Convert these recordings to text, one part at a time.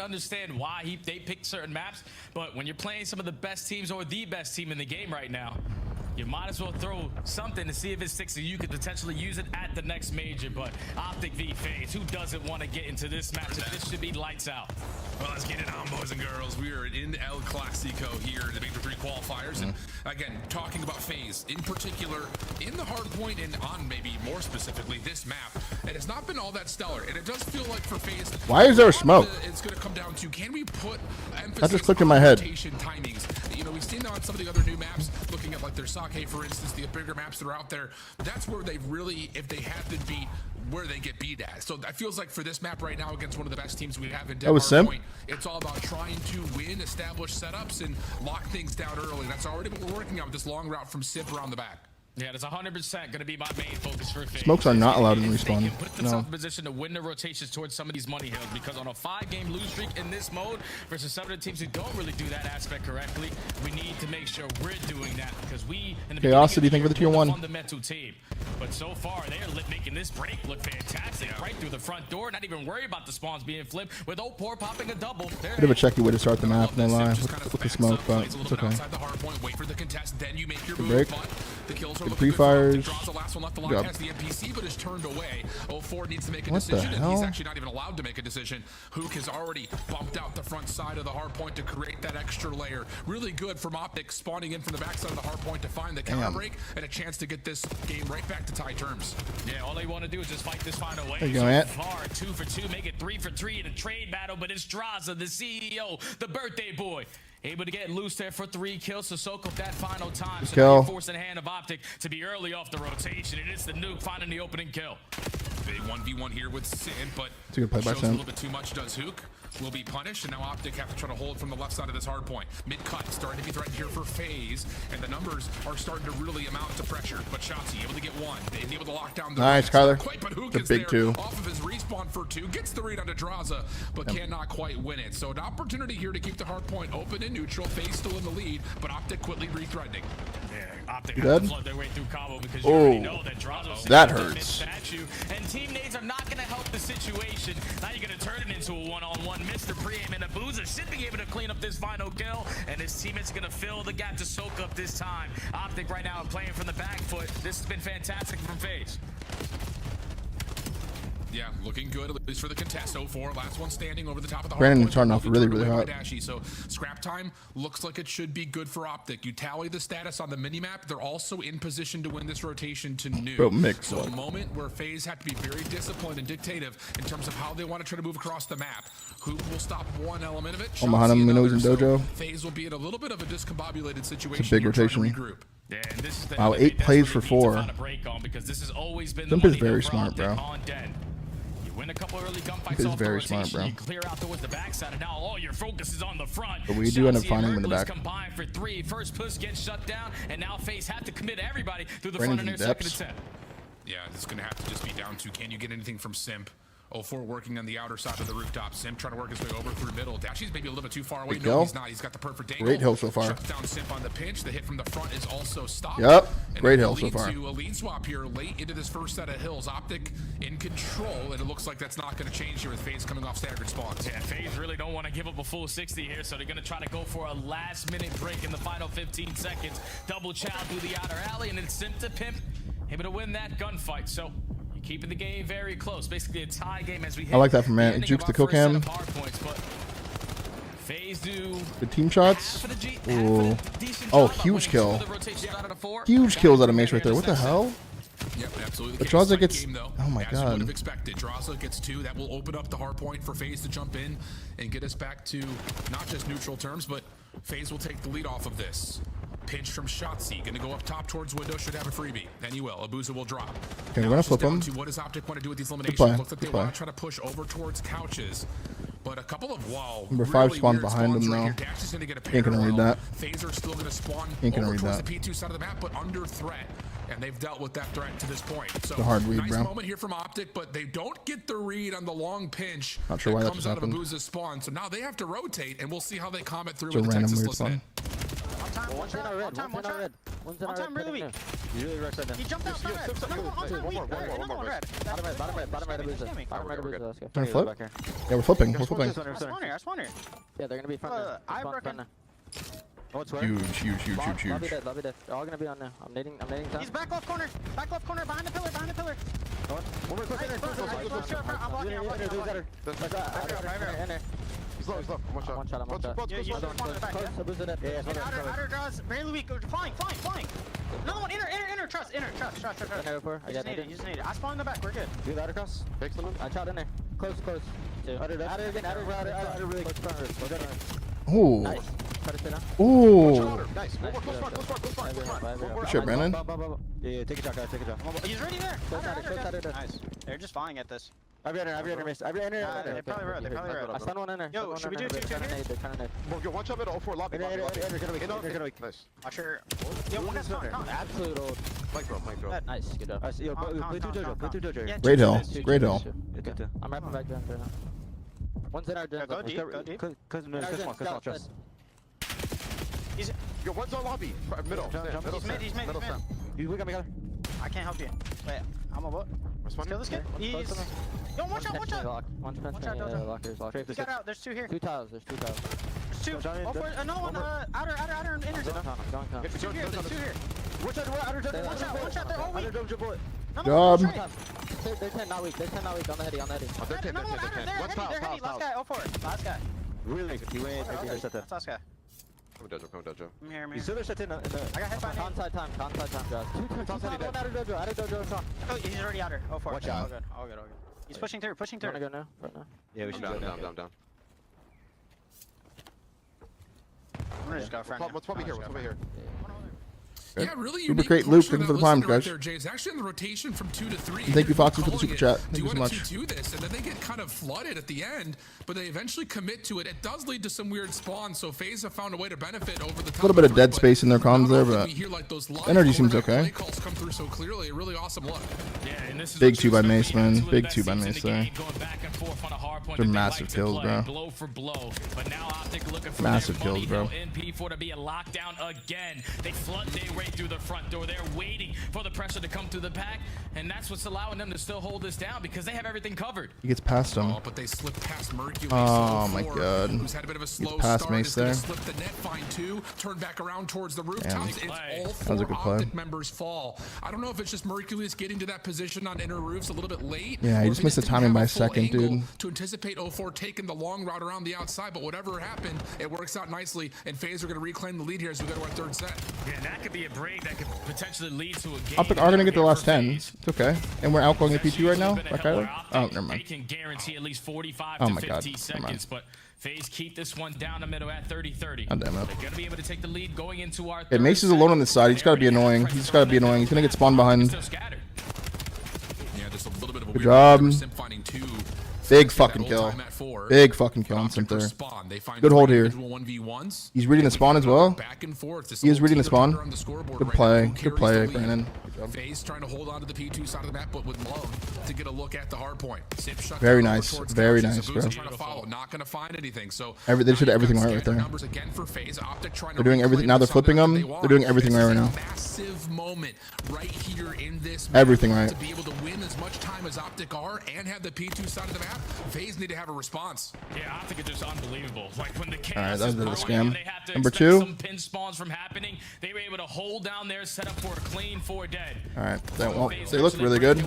understand why they picked certain maps, but when you're playing some of the best teams or the best team in the game right now, you might as well throw something to see if it sticks, so you could potentially use it at the next major. But Optic v FaZe, who doesn't want to get into this matchup? This should be lights out. Well, let's get it on, boys and girls. We are in El Clasico here, the Major 3 qualifiers. And again, talking about FaZe, in particular, in the hard point and on maybe more specifically this map, it has not been all that stellar. And it does feel like for FaZe, why is there a smoke? It's going to come down to, can we put emphasis that just clicked in my head. Timings? You know, we've seen on some of the other new maps, looking at like their Sake, for instance, the bigger maps that are out there, that's where they really, if they have to beat, where they get beat at. So that feels like for this map right now against one of the best teams we have in Denmark Point, it's all about trying to win, establish setups, and lock things down early. That's already what we're working on with this long route from Simp around the back. Yeah, that's 100% going to be my main focus for FaZe. Smokes are not allowed in respawn. They can put themselves in position to win the rotations towards some of these money hills, because on a 5-game lose streak in this mode versus some of the teams who don't really do that aspect correctly, we need to make sure we're doing that, because we in the Chaos, do you think for the tier 1 fundamental team. But so far they are making this break look fantastic, right through the front door, not even worry about the spawns being flipped, with Opor popping a double. Bit of a checky way to start the map, no lie, with the smoke, but it's okay. Good break. Good pre-fires. The last one left the lock has the NPC, but is turned away. 04 needs to make a decision, and he's actually not even allowed to make a decision. Hook has already bumped out the front side of the hard point to create that extra layer. Really good from Optic, spawning in from the backside of the hard point to find the counter break and a chance to get this game right back to tie terms. Yeah, all they want to do is just fight this final way. There you go, Ant. Far 2 for 2, make it 3 for 3 in a trade battle, but it's Draza, the CEO, the birthday boy, able to get loose there for 3 kills to soak up that final time. So now you're forcing the hand of Optic to be early off the rotation, and it's the nuke finding the opening kill. Big 1v1 here with Sin, but it's a good play by Sin. A little bit too much does Hook. Will be punished, and now Optic have to try to hold from the left side of this hard point. Mid-cut starting to be threatened here for FaZe, and the numbers are starting to really amount to pressure. But Shotzi able to get one. They able to lock down the nice, Kyler. But Hook the is big there 2. off of his respawn for 2. Gets the read onto Draza, but cannot quite win it. So an opportunity here to keep the hard point open and neutral. FaZe still in the lead, but Optic quickly re-threatening. Yeah, Optic have to flood their way through combo, because you already know that Draza's that hurts. And teammates are not going to help the situation. Now you're going to turn it into a one-on-one. Mr. Pre-aim and Abuza should be able to clean up this final kill, and his teammates going to fill the gap to soak up this time. Optic right now playing from the back foot. This has been fantastic from FaZe. Yeah, looking good, at least for the contest. 04, last one standing over the top of the Brandon's starting off really hot. So scrap time looks like it should be good for Optic. You tally the status on the minimap, they're also in position to win this rotation to new. So a moment where FaZe have to be very disciplined and dictative in terms of how they want to try to move across the map. Who will stop one element of it? I'm behind him, we know he's in dojo. FaZe will be in a little bit of a discombobulated situation. It's a big rotation. Yeah, and this is the wow, 8 plays for 4. Simp is very smart, bro. Win a couple early gunfights is very smart, bro. You clear out towards the backside, and now all your focus is on the front. But we do end up finding him in the back. Combined for 3. First push gets shut down, and now FaZe have to commit everybody through the front of their second attempt. Yeah, it's going to have to just be down to, can you get anything from Simp? 04 working on the outer side of the rooftop. Simp trying to work his way over through middle. Dashy's maybe a little bit too far away. No, he's not. He's got the perfect angle. Great hill so far. Shuts down Simp on the pinch. The hit from the front is also stopped. Yep. Great hill so far. To a lead swap here late into this first set of hills. Optic in control, and it looks like that's not going to change here with FaZe coming off staggered spawns. Yeah, FaZe really don't want to give up a full 60 here, so they're going to try to go for a last-minute break in the final 15 seconds. Double chow through the outer alley, and it's Simp to Pimp, able to win that gunfight. So keeping the game very close, basically a tie game as we hit. I like that from man. Jukes the kill cam. FaZe do good team shots. Ooh. Oh, huge kill. Huge kills out of Mace right there. What the hell? Yep, absolutely. But Draza gets, oh my god. Would have expected. Draza gets 2. That will open up the hard point for FaZe to jump in and get us back to not just neutral terms, but FaZe will take the lead off of this. Pinch from Shotzi, gonna go up top towards window, should have a freebie. Then he will. Abuza will drop. Okay, we're gonna flip him. What does Optic want to do with these eliminations? Looks like they want to try to push over towards couches. But a couple of Number 5 spawned behind him though. Ain't gonna read that. FaZe are still gonna spawn over towards the P2 side of the map, but under threat. And they've dealt with that threat to this point. So the hard read, nice bro. moment here from Optic, but they don't get the read on the long pinch. Not sure why that comes just out happened. of Abuza's spawn. So now they have to rotate, and we'll see how they comment through it's a with the random Texas weird spawn. One time, one time, really weak. You really wrecked right now. He jumped out front red. Another one weak. Another one red. Bottom right of Boozer. Bottom right of Boozer. Let's go. Trying to flip? Back here. Yeah, we're flipping. We're flipping. I spawn here. Yeah, they're gonna be front now. I Spawn reckon. front now. Oh, it's where? Huge. Lobby dead. They're all gonna be on now. I'm nading top. He's back left corner, behind the pillar. One more quick. I'm walking. He's low. One shot. One shot. Yeah, you should spawn in the back, yeah. So Boozer dead. Yeah, Outer draws, barely weak, flying. Another one, inner, trust. I got He's needed. I spawned in the back, we're good. Do that across. Fix them. I shot in there. Close. Two. Outer really close front. Ooh. Nice. Try to stay down. Ooh. Nice. One more. Good shit, Brandon. Yeah, take a shot, guys. Take a shot. He's ready there. Close outer. Nice. They're just flying at this. Every enter, miss. Every enter. They probably wrote. I stun one in there. Yo, should we do two They're trying to nade. Yo, one shot middle. 04 lobby. Enter. Nice. Watch her. Yo, one guy's coming. Absolute old. Mic drop. Nice. Good job. Yo, play through Jojo. Yeah, Great hill. two. Great hill. Okay. I'm wrapping back down there now. One's in our den. Go deep. Cause small, trust. Yo, one's on lobby. Middle. He's mid. We got me. I can't help you. Wait, I'm a what? Let's kill this kid. He's... Yo, one shot. One lockers. He got out. There's two here. There's two towers. There's two. Another one. Outer and inner. Going. Two here. One shot. They're all weak. Job. They're 10 not weak. On the heady. Another one outer. They're heady. Last guy. 04. Last guy. Really? You win. That's last guy. Come dojo. I'm here. You still there shut in the... I got hit by Con side time, guys. One out of dojo. Oh, he's already outer. 04. Watch out. All good. He's pushing through. Wanna go now? Right now? Yeah, we should go down. I'm gonna just go front. What's probably here? Okay. Yeah, really Super unique crate push Luke, for thank you that for the prime, listener right guys. there, Jay. It's actually in the rotation from 2 to 3. And thank you, Foxy, for the Calling super it, chat. Thank do you so want much. to do this, and then they get kind of flooded at the end, but they eventually commit to it. It does lead to some weird spawns, so FaZe have found a way to benefit over the top. A little bit of dead space in their comms there, but energy seems okay. Play calls come through so clearly. A really awesome look. Yeah, and this is Big what 2 you by expect Mace, when you man. have two of Big the 2 by best Mace teams in the there. game going back and forth on a hard point They're that they massive like to kills, play, bro. blow for blow. But now Optic looking for Massive their money kills, bro. hill in P4 to be a lockdown again. They flood their way through the front door. They're waiting for the pressure to come through the pack, and that's what's allowing them to still hold this down because they have everything covered. He gets past him. Oh, but they slipped past Mercury. Oh my god. Who's had a bit of a slow past start. Mace there. Slip the net, find 2, turn back around towards the rooftops. Damn. It's all That was a 4 good play. Optic members fall. I don't know if it's just Mercury's getting to that position on inner roofs a little bit late. Yeah, he or just if missed the didn't timing have by a full second, angle dude. To anticipate 04 taking the long route around the outside, but whatever happened, it works out nicely, and FaZe are going to reclaim the lead here as we go to our 3rd set. Yeah, and that could be a break that could potentially lead to a game. Optic are gonna get the last 10. It's okay. And we're outgoing the That's P2 right now. usually been a Back hell either. where Optic, Oh, never They mind. can guarantee at least 45 Oh to my God. 50 Never mind. seconds, but FaZe keep this one down the middle at 30-30. God damn it. They're gonna be able to take the lead going into our Yeah, Mace is alone on this side. He's gotta be annoying. He's gotta be annoying. He's gonna get spawned behind. Still scattered. Yeah, just a little bit of a Good weird job. Simp finding 2. Big fucking kill. Big fucking kill on Simp there. Good hold here. He's reading the spawn as well. Back and forth. He is reading the spawn. Good Good play. Good play, Brandon. FaZe trying to hold on to the P2 side of the map, but with love to get a look at the hard point. Very nice. Very nice, bro. Trying to follow, not going to find anything. So They should have everything right there. numbers again for FaZe. Optic trying to They're doing everything. Now they're flipping them. They're doing everything right now. Massive moment right here in this map Everything right. to be able to win as much time as Optic are and have the P2 side of the map. FaZe need to have a response. Yeah, Optic is just unbelievable. Like when the All right, chaos that was is a bit of a brewing and scam. they have to Number expect 2. some pin spawns from happening, they were able to hold down their setup for a clean 4 dead. All right. They look really good.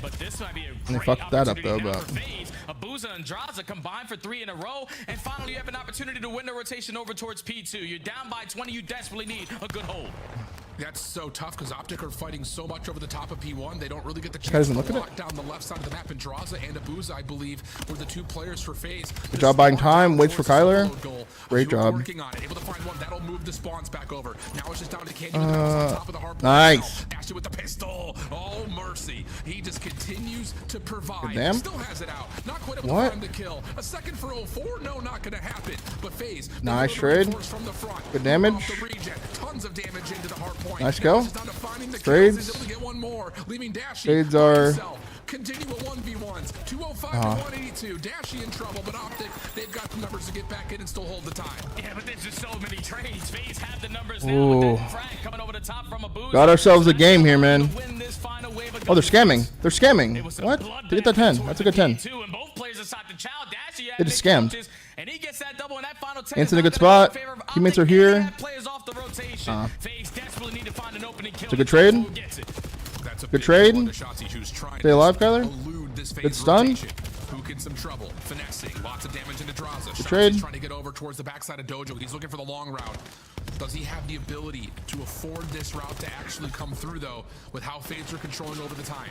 But this might be a They great fucked that up, though, opportunity now but- for FaZe. Abuza and Draza combined for 3 in a row, and finally you have an opportunity to win the rotation over towards P2. You're down by 20. You desperately need a good hold. That's so tough because Optic are fighting so much over the top of P1. They don't really get the guy chance doesn't to look at lock down the left side of the map. And Draza and Abuza, I believe, were the 2 players for FaZe. Good job buying time. Waits for Kyler. Great job. Working on it. Able to find one. That'll move the spawns back over. Now it's just down to Candy with the mouse on top of the hard point. Nice. Ashley with the pistol. Oh, mercy. He just continues to provide. Damn. Still has it out. Not quite able What? to find the kill. A second for 04? No, not going to happen. But FaZe. Nice trade. From the front. Good damage. Off the regen. Tons of damage into the hard point. Nice Now kill. it's just down to finding the kills. Trades. He's able to get one more, leaving Dashy Trades by are himself. continue with 1v1s. 205 to 182. Dashy in trouble, but Optic, they've got the numbers to get back in and still hold the time. Yeah, but there's just so many trades. FaZe have the numbers now. With that frag coming over the top from a boost. Got ourselves a game here, man. Win this final wave of Oh, they're scamming. They're It scamming. was a What? bloodbath They get that 10. towards That's a good the 10. P2, and both players aside the child. Dashy had They just big scammed. coaches, and he gets that double in that final 10. Anson's in a good It's not gonna spot. go in favor of Teammates are Optic, and they here. have players off the rotation. FaZe desperately need to find an opening kill. It's a good trade. Who gets it? That's a Good big trade. one to Shotzi, who's trying Stay to alive, Kyler. elude this Good FaZe stun. rotation. Hook in some trouble. Finessing. Lots of damage into Draza. Shotzi's trade. trying to get over towards the backside of Dojo. He's looking for the long route. Does he have the ability to afford this route to actually come through, though, with how FaZe are controlling over the time?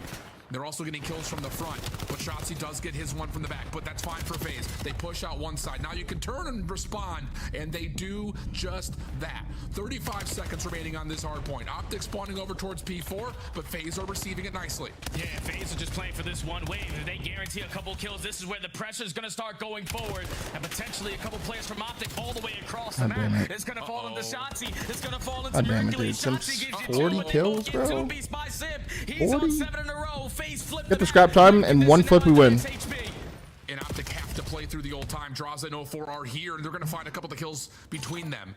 They're also getting kills from the front, but Shotzi does get his one from the back, but that's fine for FaZe. They push out one side. Now you can turn and respond, and they do just that. 35 seconds remaining on this hard point. Optic spawning over towards P4, but FaZe are receiving it nicely. Yeah, FaZe are just playing for this one wave. If they guarantee a couple kills, this is where the pressure is going to start going forward, and potentially a couple players from Optic all the way across the map. It's going to fall into Shotzi. It's going to fall into God damn it, Mercury. dude. Simp Shotzi gives you 40 two, and they kills, both get bro. two beats by Simp. He's 40? on 7 in a row. FaZe flipped Get the map. scrap time, and one flip we win. And Optic have to play through the old time. Draza and 04 are here, and they're going to find a couple of kills between them.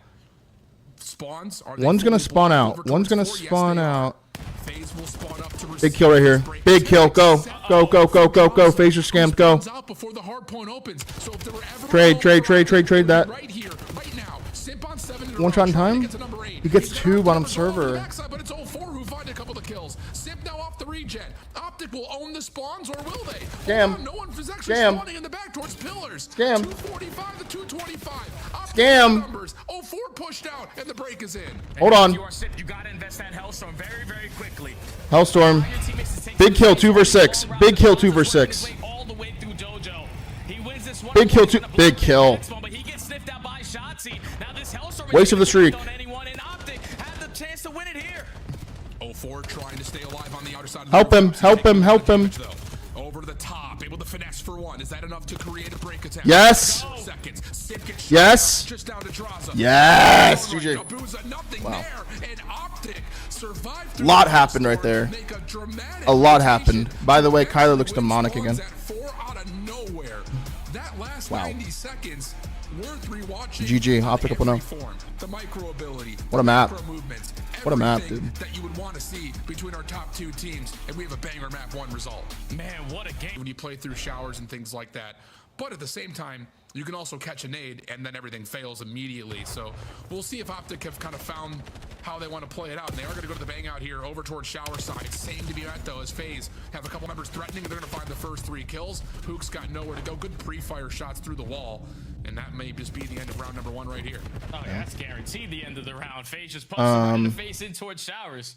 Spawns are One's gonna spawn out. One's gonna towards 4? Yes, spawn they are. out. FaZe will spawn up to Big kill right here. Big kill. Go. Go, go, go, go, go. FaZe are scammed. Go. Out before the hard point opens. So if there were ever Trade that. right here, right now. Simp on 7 in a One row, shot in trying to time? get to number 8. He gets He's got 2 bottom numbers all over the server. backside, but it's 04 who find a couple of kills. Simp now off the regen. Optic will own the spawns, or will they? Scam. Hold on, no one is actually Scam. spawning in the back towards pillars. Scam. 245 to 225. Optic Scam. Numbers. 04 pushed out, and the break is in. Hold on. You got to invest that Hellstorm very, very quickly. Hellstorm. Big kill 2 versus 6. Big kill 2 versus 6. All the way through Dojo. He wins this one. Big kill 2. Big kill. But he gets sniffed out by Shotzi. Now this Hellstorm Waste of the streak. on anyone, and Optic had the chance to win it here. 04 trying to stay alive on the outer side. Help him, help him, help him. Over the top, able to finesse for one. Is that enough to create a break attempt? Yes. Seconds. Simp gets Yes. shot just down to Draza. Yes. Right, GG. Abuza, nothing Wow. there, and Optic survived through Lot the happened right storm, there. make a dramatic A lot rotation. happened. By the way, Kyler looks Wins demonic spawns again. at 4 out of nowhere. That last Wow. 90 seconds worth rewatching. GG, on Optic up every 1-0. form. The micro ability. What a map. micro movements, What a map, everything dude. that you would want to see between our top 2 teams, and we have a banger map 1 result. Man, what a game. When you play through showers and things like that, but at the same time, you can also catch a nade and then everything fails immediately. So we'll see if Optic have kind of found how they want to play it out. And they are going to go to the bang out here over towards shower side. Same to be at though, as FaZe have a couple members threatening. They're going to find the first 3 kills. Hook's got nowhere to go. Good pre-fire shots through the wall. And that may just be the end of round number 1 right here. Oh, yeah, that's guaranteed the end of the round. FaZe just posted right in the face in towards showers.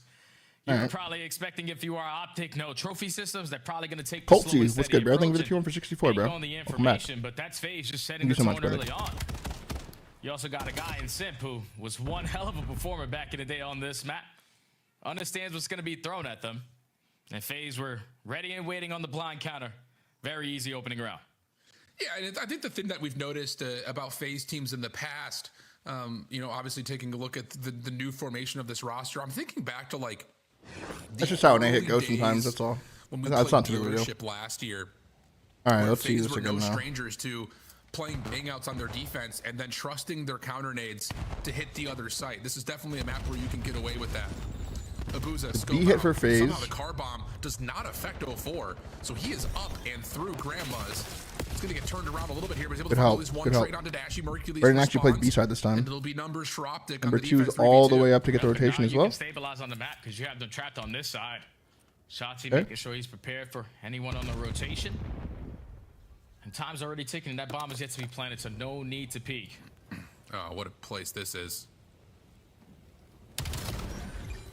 You're probably expecting, if you are Optic, no trophy systems. They're probably going to take the slow and Coltsy, what's steady good, bro? Thank you for the approach Q1 for 64, bro. on the Welcome back. information, but that's FaZe just setting Thank the you so much, tone brother. early on. You also got a guy in Simp who was one hell of a performer back in the day on this map. Understands what's going to be thrown at them. And FaZe were ready and waiting on the blind counter. Very easy opening round. Yeah, and I think the thing that we've noticed about FaZe teams in the past, you know, obviously taking a look at the new formation of this roster, I'm thinking back to like That's just how an A hit early goes sometimes, days that's all. When we That's played not too big a deal. dealership last year. All right, where let's see FaZe this were again no now. strangers to playing bangouts on their defense and then trusting their counter nades to hit the other site. This is definitely a map where you can get away with that. Abuza, B hit for FaZe. Somehow the car bomb does not affect 04, so he is up and through Grandma's. He's going to get turned around a little bit here, but he's able Good to follow help, his one good help. trade onto Dashy. Mercury's Brayden actually plays response, B-side this time. and it'll be numbers for Optic Number on the 2 is defense, all the 3v2. way up to get the rotation Now as you well. can stabilize on the map because you have them trapped on this side. Shotzi Okay. making sure he's prepared for anyone on the rotation. And time's already ticking, and that bomb is yet to be planted, so no need to peek. Oh, what a place this is.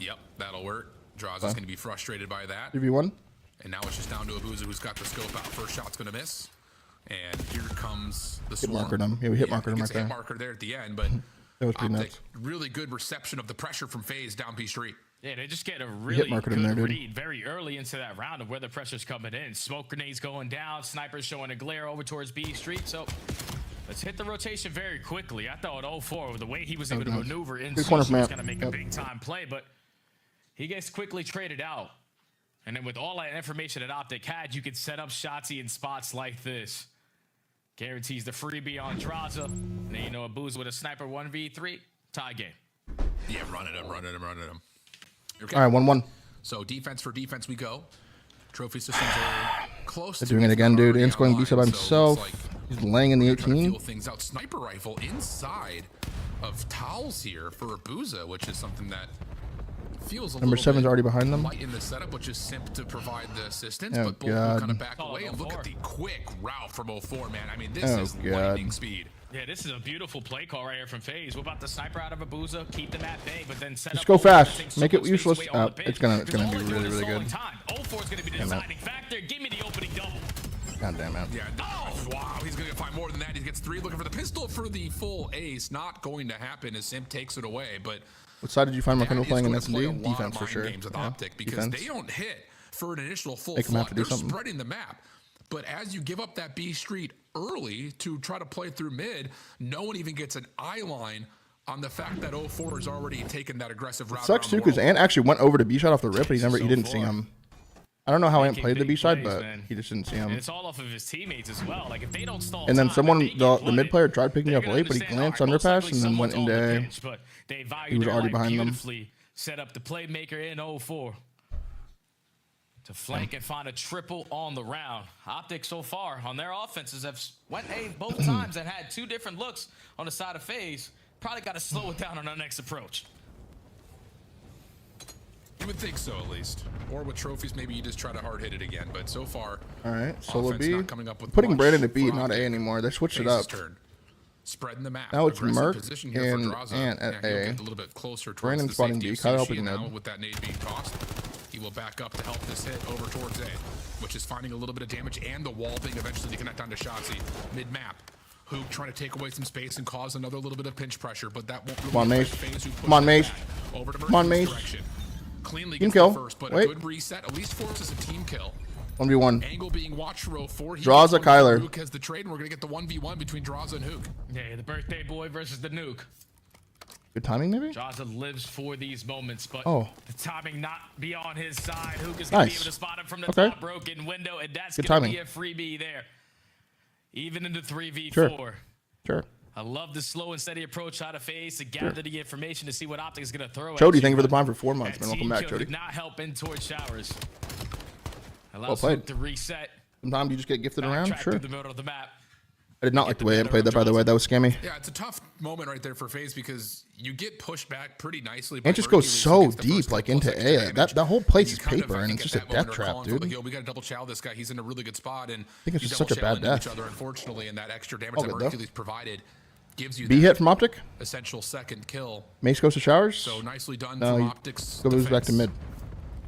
Yep, that'll work. Draws is going to be frustrated by that. 3v1. And now it's just down to Abuza, who's got the scope out. First shot's going to miss. And here comes the Hit swarm. markered him. Yeah, we hit markered him he right gets a hit there. marker there at the end, but That was pretty Optic, nuts. really good reception of the pressure from FaZe down P Street. Yeah, they just get a really markered good him there, dude. read very early into that round of where the pressure's coming in. Smoke grenades going down, snipers showing a glare over towards B Street. So let's hit the rotation very quickly. I thought 04, the way he was able to nice. maneuver in, Good he corner was from going Amp. to make Yep. a big time play, but he gets quickly traded out. And then with all that information that Optic had, you could set up Shotzzy in spots like this. Guarantees the freebie on Draza. And then, you know, a booze with a sniper 1v3. Tie game. Yeah, running him. Okay. All right, 1-1. So defense for defense we go. Trophy systems are close. They're doing it again, dude. Ants going B-side by himself. He's laying in the 18. Feel things out. Sniper rifle inside of towels here for Abuza, which is something that feels a Number little 7's bit already behind them. light in the setup, which is Simp to provide the assistance, Oh, but both will God. kind of back away. And look at the quick route from 04, man. I mean, this Oh, is God. lightning speed. Yeah, this is a beautiful play call right here from FaZe. We're about to sniper out of Abuza, keep them at bay, but then set Just up go Over fast. and take so Make it much space useless. away on the It's pitch. gonna Because all be they're doing really, is really good. stalling time. 04 is going to be the Damn it. deciding factor. Give me the opening double. God damn it. Yeah. Oh, wow. He's going to find more than that. He gets 3 looking for the pistol for the full ace. Not going to happen as Simp takes it away, but What side did you find more that comfortable is playing in going to play a S&D? lot of Defense for mind sure. games with Yeah, Optic because defense. they don't hit for an initial full Make 'em have flood. to do They're something. spreading the map. But as you give up that B street early to try to play through mid, no one even gets an eye line on the fact that 04 has already taken that aggressive route. Sucks around too the because wall. Ant actually went over to B shot off the rip, but he didn't see far. him. I don't know how Ant Making played the big B side, plays, but man. he just didn't see And him. it's all off of his teammates as well. Like if they don't stall And then time, someone, if they the get mid flooded, player tried picking they're up gonna late, but he understand, glanced all right, most underpass likely and then went someone's on the into. pinch, but they value He was their already life behind them. beautifully. Set up the playmaker in 04 to flank and find a triple on the round. Optic so far on their offenses have went A both times and had 2 different looks on the side of FaZe. Probably got to slow it down on our next approach. You would think so, at least. Or with trophies, maybe you just try to hard hit it again. But so far, All right, solo offense B. not coming up with Putting much Brandon at B, for not A Optic. anymore. They switched it FaZe's up. turn. Spreading the map. Now it's Aggressive Merc position here for and Draza. Ant Yeah, at he'll A. get a little bit closer towards Brandon the spotting safety B, of Kyle Sushi, helping and now mid. with that nade being tossed, he will back up to help this hit over towards A, which is finding a little bit of damage and the wall being eventually to connect onto Shotzzy mid-map. Hook trying to take away some space and cause another little bit of pinch pressure, but that won't really Come on, affect Mace. FaZe, who Come on, pushes Mace. back over to Come on, Mercury's Mace. direction. Cleanly Team gets kill. the first, but Wait. a good reset at least forces a team kill. 1v1. Angle being watched for 04. Draws a Kyler. Hook has the trade, and we're going to get the 1v1 between Draza and Hook. Yeah, the birthday boy versus the nuke. Good timing, maybe? Draza lives for these moments, but Oh. the timing not be on his side. Hook is going to be Nice. able to spot him from the Okay. top broken window, and that's Good going to timing. be a freebie there. Even into 3v4. Sure. Sure. I love the slow and steady approach out of FaZe to gather the information to see what Optic is going to throw Chody, at thank you for the but prime for 4 months, that man. Welcome team back, kill Chody. did not help in towards showers. Well Allows played. Hook to reset. Sometimes you just get gifted around. Backtrack Sure. through the middle of the map. I did not like the way I better played that, of by the way. Draza. That was scammy. Yeah, it's a tough moment right there for FaZe because you get pushed back pretty nicely. by Ant just goes Hercules so against the deep, first like, couple into seconds A. of That damage. whole place You is kind of, paper, I and think, it's just at a that death moment are trap, calling for, dude. like, yo, we got to double chow this guy. He's in a really good spot, and think it's you just double such a chow bad into each death. other, unfortunately, and that extra damage All that good, though. Hercules provided gives you B that hit from Optic. essential second kill. Mace goes to showers. So nicely done No, from he Optics. goes back to defense. mid.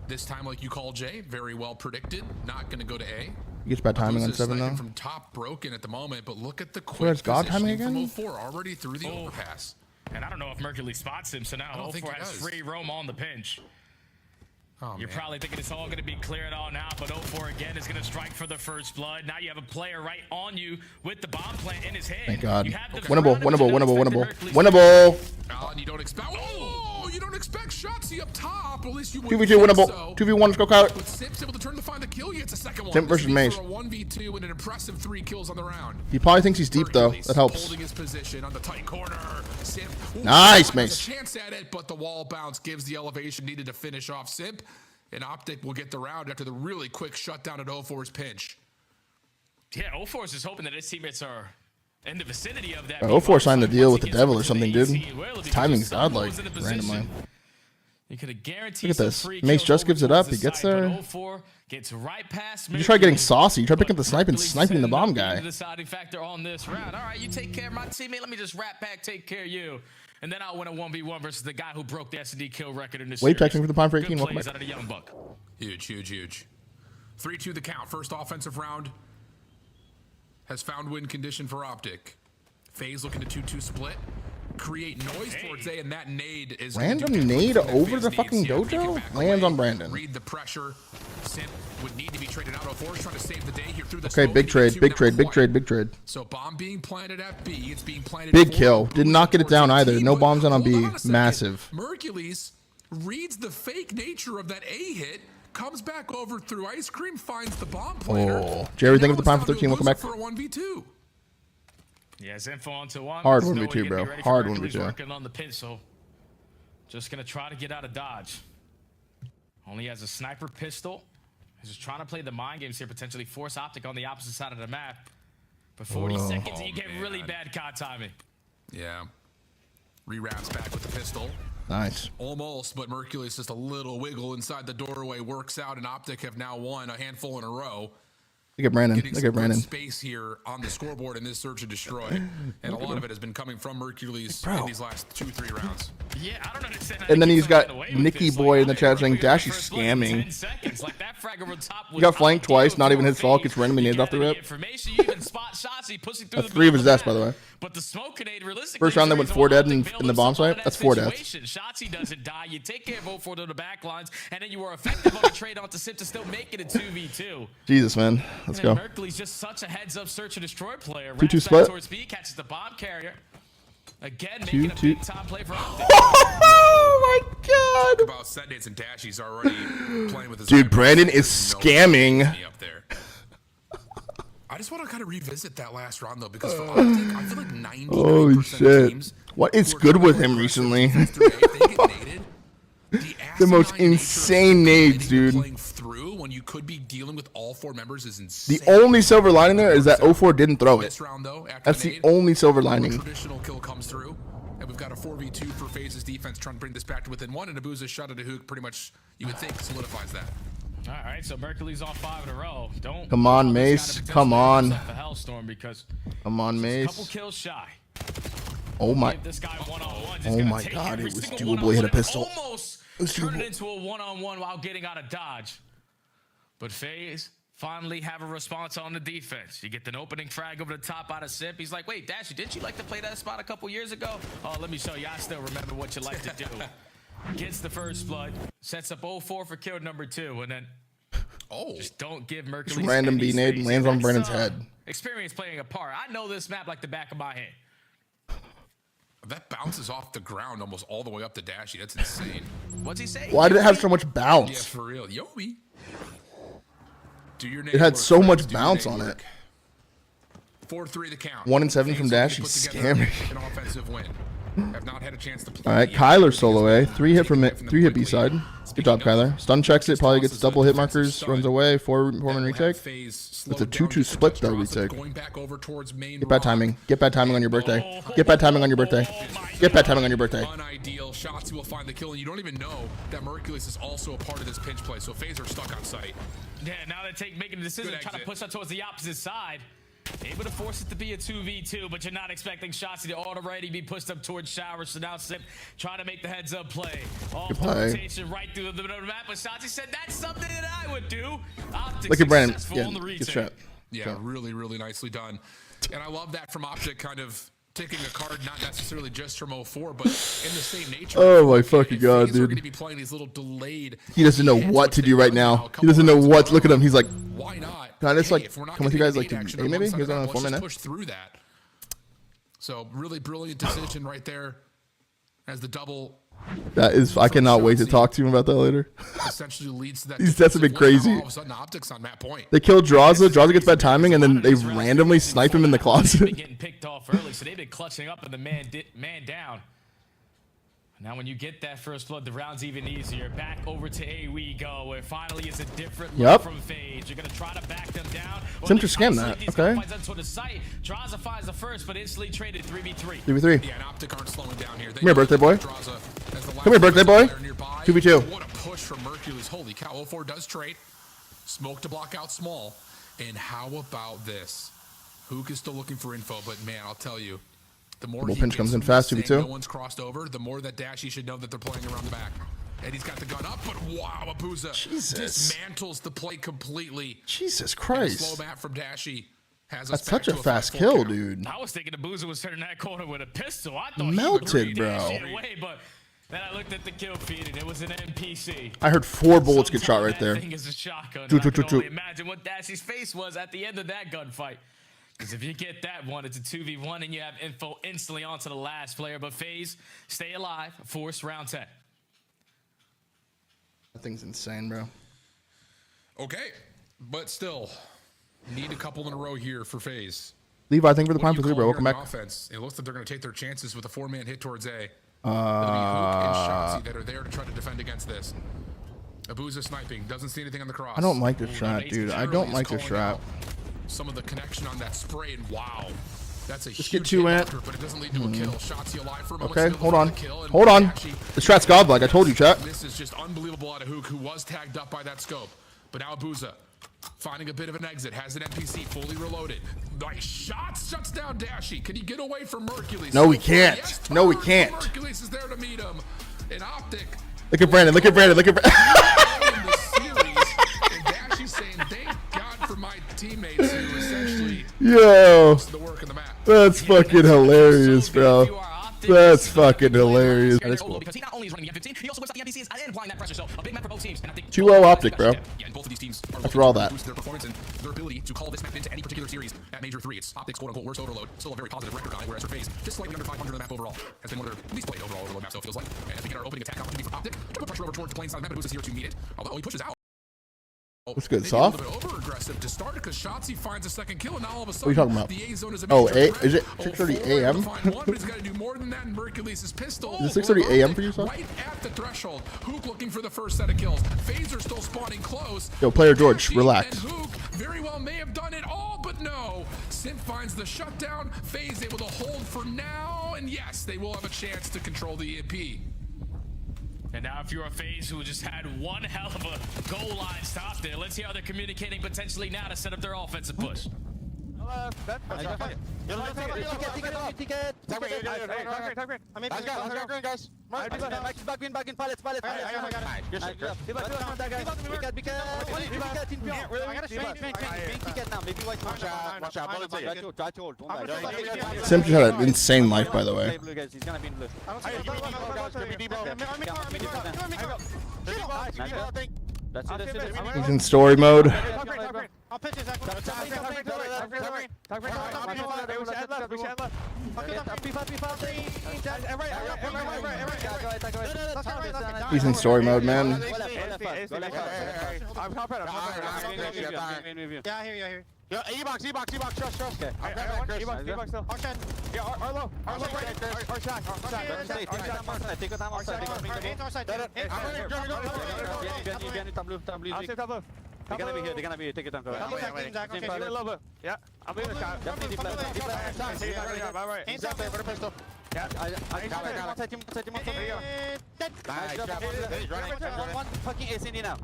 This time, like you call Jay, very well predicted. Not going to go to A. He gets bad timing on Abuza's 7 sniping though. from top broken at the moment, but look at the that's quick God timing positioning again? from 04 already through the overpass. And I don't know if Mercury spots him, so now don't think 04 he has does. free roam on the pinch. Oh, You're man. probably thinking it's all going to be cleared all now, but 04 again is going to strike for the first blood. Now you have a player right on you with the bomb plant in his hand. Thank God. You have the Winnable, front, but winnable, you don't winnable, expect winnable. the Mercury's Winnable. And you don't expect. Oh, you don't expect Shotzzy up top. At least you would 2v2 think winnable. so. 2v1, let's go, Kyler. But Simp's able to turn to find the kill. He gets a second one. Simp This versus would be Mace. for a 1v2 and an impressive 3 kills on the round. He probably thinks he's deep, though. Hercules That helps. Holding his position on the tight corner. Simp. Ooh, Nice, has Mace. a chance at it, but the wall bounce gives the elevation needed to finish off Simp. And Optic will get the round after the really quick shutdown at 04's pinch. Yeah, 04 is just hoping that his teammates are in the vicinity of that. 04 signed the deal Once with he the gets devil over or to something, the dude. AC, well, because Timing's someone godlike, was in a position. randomly. You could have guaranteed Look at some this. free Mace kills just over gives it towards up. the He gets side, but there. 04 gets right past You try getting Mercury, saucy. You try picking up the but snipe and Hercules sniping the setting bomb up guy. the deciding factor on this round. All right, you take care of my teammate. Let me just rat back, take care of you. And then I'll win a 1v1 versus the guy who broke the S&D kill record in this Wave series. texting for the Prime for 18. Good Welcome plays back. out of the Young Buck. Huge, huge, huge. 3-2 the count. First offensive round has found win condition for Optic. FaZe looking to 2-2 split. Create noise towards A, and that nade is gonna Random do nade everything that over FaZe the needs. fucking Yeah, make it dojo? back Lands away, on Brandon. Read the pressure. Simp would need to be traded out. 04 is trying to save the day here through the Okay, smoke. big trade, 2 big not trade, big quite. trade, big trade. So bomb being planted at B. It's being planted. Big for kill. Did Abuza not get it towards down 18, either. No but bombs in on hold B. a second. Massive. Mercules reads the fake nature of that A hit, comes back over through ice cream, finds the bomb planter. Oh, Jerry, think of the time for 13. Welcome back. For a 1v2. Yes, info onto one. Hard There's 1v2, way to bro. get ready for Hard Hercules 1v2. Working on the pistol. Just gonna try to get out of dodge. Only has a sniper pistol. He's just trying to play the mind games here, potentially force Optic on the opposite side of the map. But 40 seconds, and you get really bad COD timing. Yeah. Rewraps back with the pistol. Nice. Almost, but Mercury's just a little wiggle inside the doorway. Works out, and Optic have now won a handful in a row. Look at Brandon. Getting Look some at Brandon. good space here on the scoreboard in this search and destroy. And a lot of it has been coming from Mercury's in these last 2-3 rounds. Yeah, I don't understand. And then he's got Nicky Boy in the chat saying Dash is scamming. 10 seconds. Like that frag over top He got flanked twice, not even his fault. Gets randomly named off the rip. Information, you even spot shots, he pushing through That's the 3 of his middle deaths, by the way. But the smoke grenade, realistically, First round they went 4 dead in the bomb site. That's 4 deaths. Shotsy doesn't die. You take care of 0-4 to the back lines, and then you are effective on the trade onto Sip to still make it a 2v2. Jesus, man. Let's go. Mercury's just such a heads-up search and destroy player. 2-2 split. Towards speed, catches the bomb carrier. Again, making a big-time play for Optic. Oh my god. Talk about set dates and Dashies already playing with his Dude, Brandon is scamming. up there. I just want to kind of revisit that last round though, because for Optic, I feel like 99% Holy of shit. teams What is who are good with kind of him aggressive recently? if they get naded, The most asinine nature of insane nades, letting them dude. playing through when you could be dealing with all 4 members is insane. The only silver lining there is that 04 didn't throw it. This round though, after That's the nade, only silver a lining. traditional kill comes through, and we've got a 4v2 for FaZe's defense trying to bring this back to within 1, and Abuza's shot at a hook pretty much, you would think, solidifies that. All right, so Mercury's on 5 in a row. Don't Come on, Optic's Mace. gotta Come on. potentially have yourself a hellstorm because Come on, a couple Mace. kills shy. Oh my. Give this guy one-on-one. Oh my god, it was doable. He hit a pistol. Almost was turned doable. it into a one-on-one while getting out of dodge. But FaZe finally have a response on the defense. You get an opening frag over the top out of Sip. He's like, wait, Dashy, didn't you like to play that spot a couple years ago? Oh, let me show you. I still remember what you like to do. Gets the first blood. Sets up 0-4 for kill number 2. And then just don't give Mercury Just random any B-nade space. lands on That's, Brandon's head. Experience playing a part. I know this map like the back of my hand. That bounces off the ground almost all the way up to Dashy. That's insane. What's he say? Why did it have so much Yeah, bounce? for real. Yobi. Do your It had so much bounce on it. 4-3 the count. 1 and 7 from FaZe Dash. put He's together scamming. An offensive win. Have not had a chance to play. All right, yet. Kyler solo A. 3 hit from Taking it. away from 3 them hit B quickly. side. Good job, Kyler. Stun checks it. Probably gets double hit markers. Runs away. Foreman retake. It's a 2-2 split though. Retake. Going back over towards main Get bad timing. Get bad timing on your birthday. Get bad timing on your birthday. Get bad timing on your birthday. Unideal. Shots will find the kill, and you don't even know that Mercules is also a part of this pinch play. So FaZe are stuck on site. Yeah, now they making a decision, Good trying to exit. push that towards the opposite side. Able to force it to be a 2v2, but you're not expecting Shotsy to already be pushed up towards Shower. So now Sip trying to make the heads up play. All Good the play. rotation right through the middle of the map. But Shotsy said that's something that I would do. Optic Look at Brandon. successful Yeah, on the good retake. shot. Yeah, really, really nicely done. And I love that from Optic, kind of taking a card not necessarily just from 04, but in the same nature. Oh my fucking If god, FaZe are dude. going to be playing these little delayed. He doesn't know hits, what which to they do right run now. a He couple doesn't know rounds in what. a Look at him. He's like, why not? Can I just, like, if we're not come with gonna you guys, get like, nade to action A on maybe? one side He was of on the a map, 4 let's just minute. push through that. So really brilliant decision right there as the double that is. I cannot wait to talk to him about that later. essentially leads to that. These stats have been defensive win. crazy. Now all of a sudden, Optics on that point. They kill Draza. Draza gets bad timing, and then they randomly snipe him in the They've closet. been getting picked off early, so they've been clutching up and the man down. Now, when you get that first blood, the round's even easier. Back over to A we go, where finally is a different look Yep. from FaZe. You're going to try to back them down. Attempt to scam that. Okay. The site. Draza finds the first, but instantly traded 3v3. 3v3. Yeah, and Optic aren't slowing down here. Come here, birthday boy. Come here, birthday boy. 2v2. What a push from Mercules. Holy cow. 04 does trade. Smoke to block out small. And how about this? Hook is still looking for info, but man, I'll tell you, the more Double he pinch gets comes in from fast, this 2v2. saying no one's crossed over, the more that Dashy should know that they're playing around the back. And he's got the gun up, but wow, Abuza Jesus. dismantles the play completely. Jesus And a Christ. slow map from Dashy has us That's back such a to fast 5-4 kill, count. dude. I was thinking Abuza was turning that corner with a pistol. I thought Melted, he would bro. dash it away, but then I looked at the kill feed and it was an NPC. I heard 4 bullets get shot Sometimes right there. That thing is a shotgun. Choo, I choo, can choo, only choo. imagine what Dashy's face was at the end of that gunfight. Because if you get that one, it's a 2v1 and you have info instantly onto the last player. But FaZe, stay alive, force round 10. That thing's insane, bro. Okay, but still, need a couple in a row here for FaZe. Levi, thank you for the What prime do for you 3, call bro. here Welcome in back. Offense. It looks like they're going to take their chances with a 4-man hit towards A. It'll be Hook and Shotzzy that are there to try to defend against this. Abuza sniping, doesn't see anything on the cross. I don't like this strat, dude. I don't like this strat. Some of the connection on that spray, and wow. That's a Just huge get 2 hit ant. marker, but it doesn't lead to a kill. Shotzzy alive for a moment. Okay, still hold to on. find the kill, and Hold on. actually- The strat's godlike. I told you, chat. This is just unbelievable out of Hook, who was tagged up by that scope. But now Abuza finding a bit of an exit, has an NPC fully reloaded. Nice shots, shuts down Dashy. Can he get away from Mercules? No, he can't. Yes, No, he turns, can't. Mercules is there to meet him. And Optic Look at Brandon. Look at Brandon. Look at Brandon. in the series. And Dashy's saying, thank God for my teammates who essentially Yo, the work in the map. that's fucking hilarious, bro. That's fucking hilarious. That is cool. Because he not only is running the M15, he also whips out the NPCs and applying that pressure. So a big map for both teams. And I think 2-0 Optic, bro. Yeah, and both of these teams are That's for all looking to that. boost their performance and their ability to call this map into any particular series at Major 3. It's Optic's quote-unquote worst overload. Still a very positive record on it, whereas for FaZe, just slightly under 500 on the map overall, has been one of their least played overall overload maps, so it feels like. And as we get our opening attack opportunity for Optic, to put pressure over towards the plane side of the map, Abuza's here to meet it. Although he pushes out. That's good. Maybe Soft? a little bit over-aggressive to start because Shotzzy finds a second kill, and now all of a sudden, What are you talking about? the A zone is a Oh, major A- threat. is it Oh, 6:30 4 a.m.? to find one, but he's got to do more than that, and Mercules' pistol. Is it 6:30 a.m. for you, Soft? Right at the threshold. Hook looking for the first set of kills. FaZe are still spawning close. Yo, player George, Dashy relax. And Hook very well may have done it all, but no. Simp finds the shutdown. FaZe able to hold for now, and yes, they will have a chance to control the EMP. And now if you're a FaZe who just had one hell of a goal line stop there, let's hear how they're communicating potentially now to set up their offensive push. Sim just had an insane life, by the way. He's in story mode. I'll pitch his He's in story mode, man. Yeah, I hear you. Yo, E-box, trust. Okay. E-box still. Arshad. Yeah, Arlo. Arlo, They're gonna be here. Take your time. Yeah, I'm gonna one fucking ace in here now.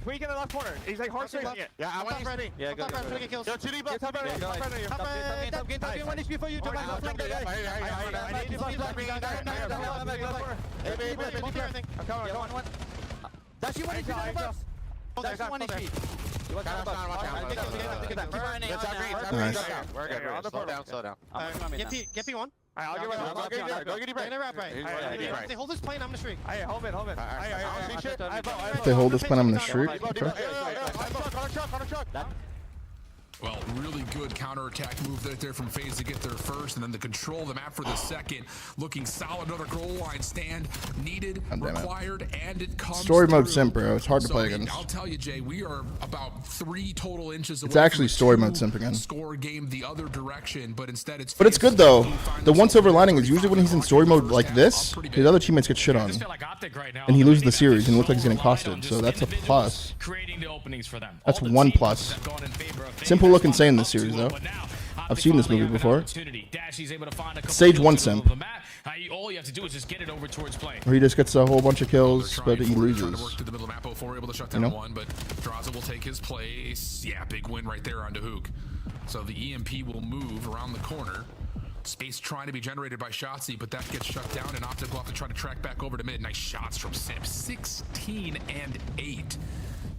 We get a left corner. He's like hard straight. Yeah, I want ready. Yeah, go. Kills. Yo, 2D buff. Top ready. One HP for you. That's you one HP. That's one HP. We're good. Slow down. Get P1. I'll get right. Go get deep right. If they hold this plane, I'm gonna streak. Hey, hold it. If they hold this plan, I'm gonna streak. Okay. On a truck. Well, really good counterattack move right there from FaZe to get there first, and then to control the map for the second. Looking solid, another goal line stand needed, required, and it comes Story mode through. simp, bro. It's hard to play I mean, against. I'll tell you, Jay, we are about 3 total inches away. It's actually from a story mode 2 simp again. Score game the other direction, but instead it's. But it's good though. The one silver lining is usually when he's in story mode like this, his other teammates get shit on, and he loses the series and looks like he's getting costed. So that's a plus. That's one plus. Simp will look insane in this series though. I've seen this movie before. Stage 1 simp. All you have to do is just get it over towards play. Where he just gets a whole bunch of kills, but he loses. Work to the middle map. 04 able to shut down one, but Draza will take his place. Yeah, big win right there onto Hook. So the EMP will move around the corner. Space trying to be generated by Shotzzy, but that gets shut down, and Optic will have to try to track back over to mid. Nice shots from Simp. 16 and 8.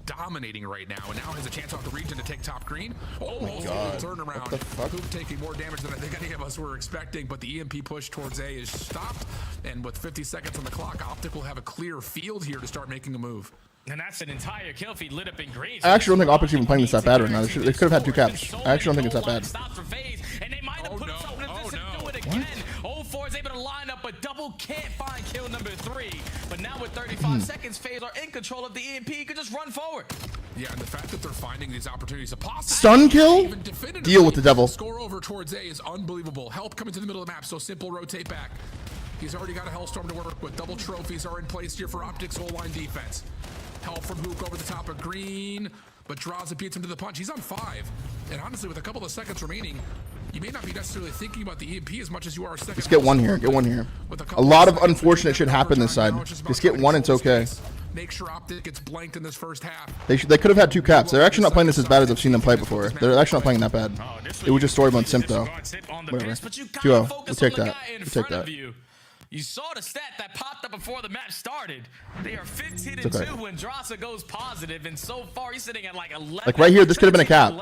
Dominating right now, and now has a chance off the region to take top green. Oh my God. Turnaround. What the fuck? Hoop taking more damage than I think any of us were expecting, but the EMP push towards A is stopped, and with 50 seconds on the clock, Optic will have a clear field here to start making a move. And that's an entire kill feed lit up in green. I actually don't think Optic's even playing this that bad right now. They could have had 2 caps. I actually don't think it's that bad. And they might have put himself in a position to do it again. 04 is able to line up a double still can't find kill number 3. But now with 35 seconds, FaZe are in control of the EMP. You could just run forward. Yeah, and the fact that they're finding these opportunities to possibly Stun kill? Deal with the devil. Score over towards A is unbelievable. Help coming to the middle of the map, so simple rotate back. He's already got a Hellstorm to work with. Double trophies are in place here for Optic's whole line defense. Help from Hook over the top of Green, but Draza beats him to the punch. He's on 5. And honestly, with a couple of seconds remaining, you may not be necessarily thinking about the EMP as much as you are second. Just get one here. Get one here. A lot of unfortunate shit happened this side. Just get one. It's okay. Make sure Optic gets blanked in this first half. They could have had 2 caps. They're actually not playing this as bad as I've seen them play before. They're actually not playing that bad. It was just story mode simp though. Whatever. 2-0. We'll take that. We'll take that. You saw the stat that popped up before the match started. They are 15-2 when Draza goes positive, and so far he's sitting at like 11. Like right here, this could have been a cap.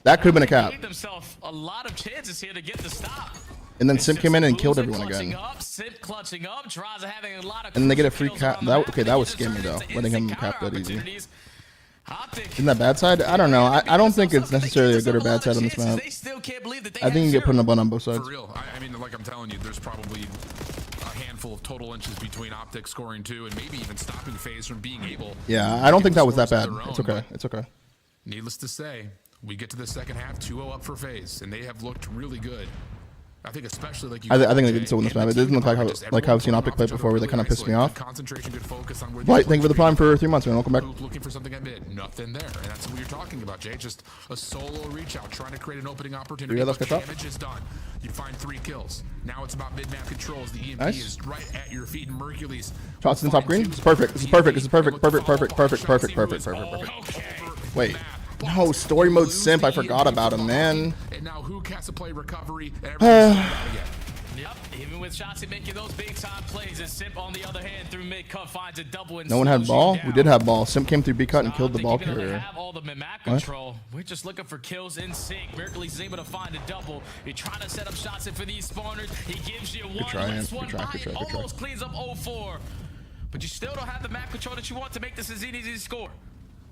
That could have been a cap. He gave himself a lot of chances here to get the stop. And then Simp came in and killed everyone again. Simp clutching up, Draza having a lot of. And then they get a free cap. Okay, that was scammy though, letting him cap that easy. Isn't that bad side? I don't know. I don't think it's necessarily a good or bad side on this map. I think you get put in a bun on both sides. For real. I mean, like I'm telling you, there's probably a handful of total inches between Optic scoring 2 and maybe even stopping FaZe from being able. Yeah, I don't think that was that bad. It's okay. It's okay. Needless to say, we get to the second half, 2-0 up for FaZe, and they have looked really good. I think especially like you. I think they did so win this map. It doesn't look like how I've seen Optic play before, where they kind of pissed me off. Concentration, good focus on where. Right, thank you for the prime for 3 months, man. Welcome back. Looking for something at mid, nothing there, and that's what you're talking about, Jay. Just a solo reach out, trying to create an opening opportunity. Damage is done. You find 3 kills. Now it's about mid-map controls. The EMP is right at your feet, and Mercules. Shots in the top green. This is perfect. This is perfect. This is perfect. Perfect. Wait. No, story mode simp. I forgot about him, man. And now Hook has to play recovery. Yep, even with Shotzi making those big time plays, and Simp on the other hand through mid cut finds a double. No one had ball. We did have ball. Simp came through B cut and killed the ball carrier. Have all the map control. We're just looking for kills in sync. Mercules is able to find a double. You're trying to set up shots in for these spawners. He gives you one. Good try. Almost cleans up 0-4, but you still don't have the map control that you want to make this as easy to score.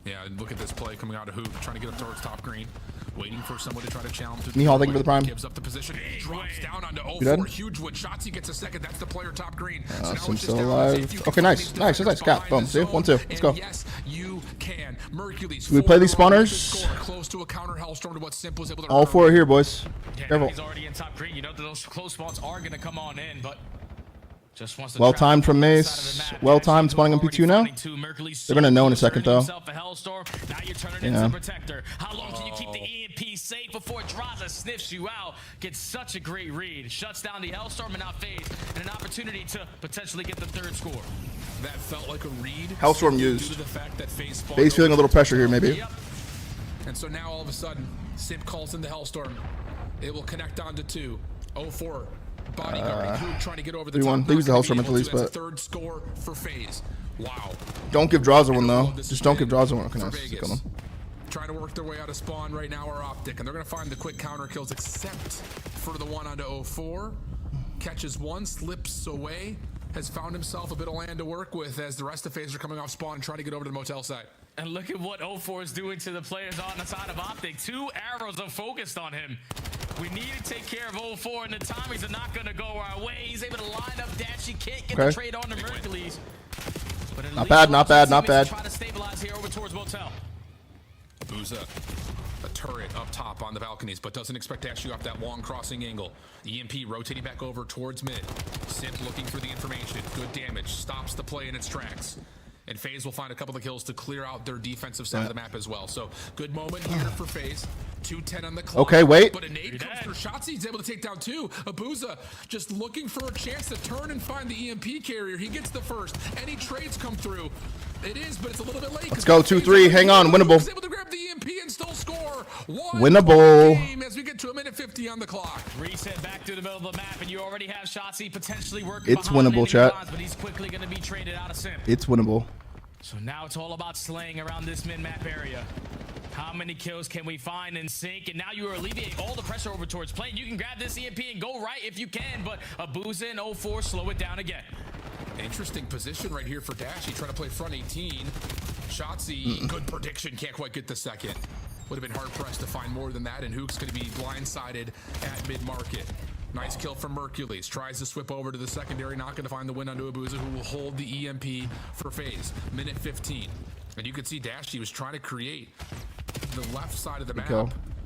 Yeah, and look at this play coming out of Hoop, trying to get up towards top green, waiting for someone to try to challenge. Mihal, thank you for the prime. Gives up the position, drops down onto 0-4. Huge wood. Shotzi gets a second. That's the player top green. Sim's still alive. Okay, nice. Cap. Boom. See? 1-2. Let's go. Yes, you can. Mercules. We play these spawners. Close to a counter Hellstorm to what Simp was able to. All 4 are here, boys. Careful. He's already in top green. You know those close spawns are going to come on in, but. Just wants to well timed from Mace. Well timed spawning on P2 now. They're gonna know in a second though. Yeah. How long can you keep the EMP safe before Draza sniffs you out? Gets such a great read. Shuts down the Hellstorm and now FaZe, and an opportunity to potentially get the 3rd score. That felt like a read. Hellstorm used. FaZe feeling a little pressure here maybe. Yep. And so now all of a sudden, Simp calls in the Hellstorm. It will connect onto 2. 0-4. Bodyguard trying to get over the top. They use the Hellstorm at least, but 3rd score for FaZe. Wow. Don't give Draza one though. Just don't give Draza one. Okay, nice. Kill him. Trying to work their way out of spawn right now are Optic, and they're gonna find the quick counter kills except for the one onto 0-4. Catches one, slips away, has found himself a bit of land to work with as the rest of FaZe are coming off spawn and trying to get over to the motel side. And look at what 0-4 is doing to the players on the side of Optic. 2 arrows are focused on him. We need to take care of 0-4, and the timings are not going to go our way. He's able to line up dash. He can't get the trade on to Mercules. Not bad. Try to stabilize here over towards motel. Booza, a turret up top on the balconies, but doesn't expect to actually off that long crossing angle. EMP rotating back over towards mid. Simp looking for the information. Good damage. Stops the play in its tracks. And FaZe will find a couple of kills to clear out their defensive side of the map as well. So good moment here for FaZe. 2:10 on the clock. Okay, wait. But a nade comes for Shotzi. He's able to take down 2. Abuza just looking for a chance to turn and find the EMP carrier. He gets the first. Any trades come through. It is, but it's a little bit late. Let's go. 2-3. Hang on. Winnable. He's able to grab the EMP and still score. Winnable. As we get to 1:50 on the clock. Reset back to the middle of the map, and you already have Shotzi potentially working. It's winnable, chat. But he's quickly going to be traded out of Simp. It's winnable. So now it's all about slaying around this mid-map area. How many kills can we find in sync? And now you are alleviating all the pressure over towards plane. You can grab this EMP and go right if you can, but Abuza and 0-4 slow it down again. Interesting position right here for Dashy, trying to play front 18. Shotzi, good prediction, can't quite get the second. Would have been hard pressed to find more than that, and Hook's going to be blindsided at mid-market. Nice kill from Mercules. Tries to swip over to the secondary. Not going to find the win onto Abuza, who will hold the EMP for FaZe. Minute 15. And you can see Dashy was trying to create the left side of the map.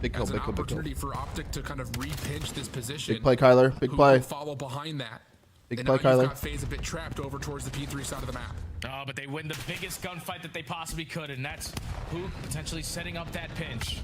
Big kill, as an big kill, big kill. opportunity for Optic to kind of re-pinch this position. Big play, Kyler. Big Who play. will follow behind that. Big And play, now you've Kyler. got FaZe a bit trapped over towards the P3 side of the map. Oh, but they win the biggest gunfight that they possibly could, and that's Hook potentially setting up that pinch.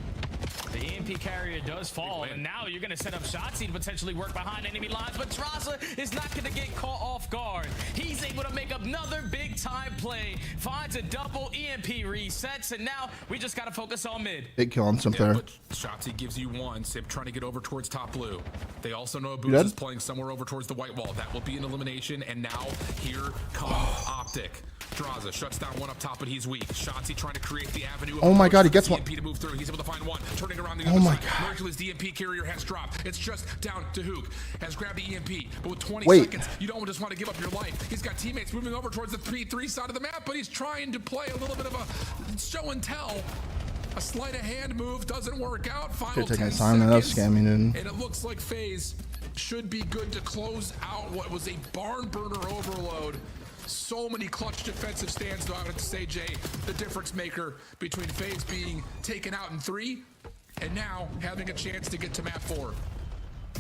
The EMP carrier does fall, and now you're going to set up Shotzzy to potentially work behind enemy lines, but Traza is not going to get caught off guard. He's able to make another big-time play, finds a double EMP resets, and now we just got to focus on mid. Big kill on Simp there. But Shotzzy gives you one. Simp trying to get over towards top blue. They also know Abuza is playing somewhere over towards the white wall. That will be an elimination, and now here comes Optic. Draza shuts down one up top, but he's weak. Shotzzy trying to create the avenue. Oh my god, he gets one. DMP to move through. He's able to find one. Turning around the other side. Mercules DMP carrier has dropped. It's just down to Hook. Has grabbed the EMP, but with 20 seconds, you don't just want to give up your life. He's got teammates moving over towards the P3 side of the map, but he's trying to play a little bit of a show and tell. A sleight of hand move doesn't work out. Final 10 his time. That was scamming, dude. and it looks like FaZe should be good to close out what was a barn burner overload. So many clutch defensive stands, though I would have to say, Jay, the difference maker between FaZe being taken out in 3 and now having a chance to get to map 4.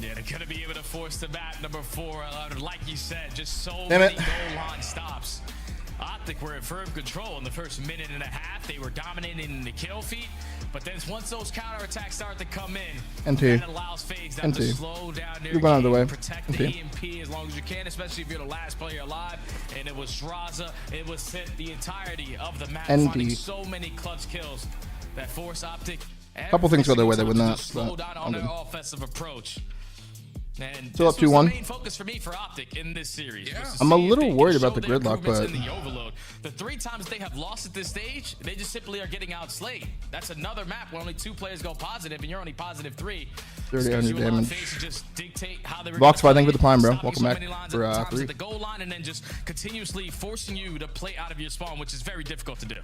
Yeah, they're going to be able to force the map number 4. Like you said, just so Damn many it. goal line stops. Optic were in firm control in the first minute and a half. They were dominating in the kill feed, but then once those counterattacks start to come in, that allows FaZe to slow down their You're out of the way. protect the EMP as long as you can, especially if you're the last player alive. And it was Draza, it was Sith, the entirety of the map, finding so many clutch kills that force Optic. Couple things go their way, they win that. Slow down on their offensive approach. And Still up this was 2-1. the main focus for me for Optic in this series. Yeah. Was to I'm a see if little they can worried show about the their gridlock, improvements but- in the overload. The 3 times they have lost at this stage, they just simply are getting outslayed. That's another map where only 2 players go positive, and you're only positive 3. 30 damage. Just dictate how they were Vox gonna fighting for the prime, bro. stop you Welcome so back many lines for at times 3. at the goal line, and then just continuously forcing you to play out of your spawn, which is very difficult to do.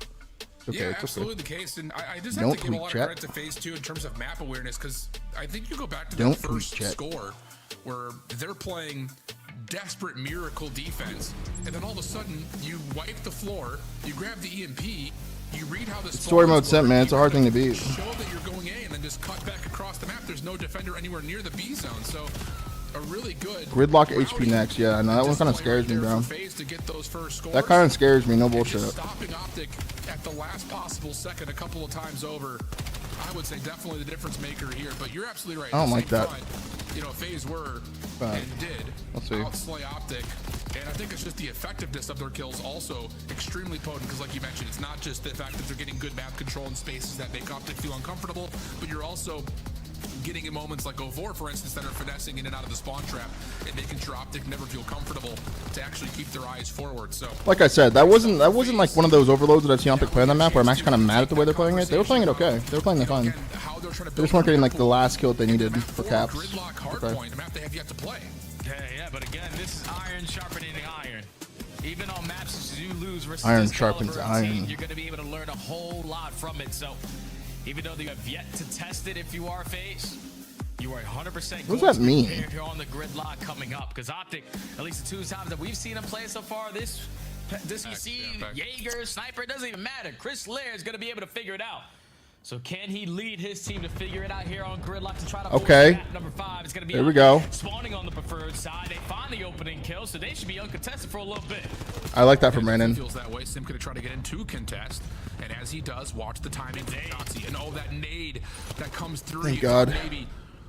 Okay, Yeah, it's absolutely okay. the case, and I just have to give a lot of credit to FaZe 2 in terms of map awareness, because I think you go back to their first score where they're playing desperate miracle defense, and then all of a sudden you wipe the floor, you grab the EMP, you read how the Story mode sent, man. It's a hard thing to beat. show that you're going A, and then just cut back across the map. There's no defender anywhere near the B zone, so a really good Gridlock HP next. Yeah, no, that one kind of scares me, bro. To get those first scores. That kind of scares me. No And bullshit. just stopping Optic at the last possible second a couple of times over, I would say definitely the difference maker here. But you're absolutely right. I don't like that. You know, FaZe were Right. and did outslay Optic, and I think it's just the effectiveness of their kills also extremely potent, because like you mentioned, it's not just the fact that they're getting good map control in spaces that make Optic feel uncomfortable, but you're also getting in moments like O4, for instance, that are finessing in and out of the spawn trap and making sure Optic never feel comfortable to actually keep their eyes forward. So, Like I said, that wasn't like one of those overloads that I've seen Optic play on that map where I'm actually kind of mad at the way they're playing it. They were playing it okay. They were playing it fine. They just weren't getting like the last kill that they needed for caps. Gridlock hardpoint, a map they have yet to play. Yeah, but again, this is iron sharpening iron. Even on maps you lose versus Iron this sharpens caliber of team, iron. you're going to be able to learn a whole lot from it. So even though you have yet to test it if you are FaZe, you are 100% What does that mean? Here on the gridlock coming up, because Optic, at least the 2 times that we've seen him play so far, this you see Jaeger, Sniper, it doesn't even matter. Chris Lair is going to be able to figure it out. So can he lead his team to figure it out here on gridlock to try to force map number 5? It's going to be there we go. Spawning on the preferred side. They find the opening kill, so they should be uncontested for a little bit. I like that from Brandon. Feels that way. Sim going to try to get into contest, and as he does, watch the timing from Shotzzy. And oh, that nade that comes through. Thank God. Maybe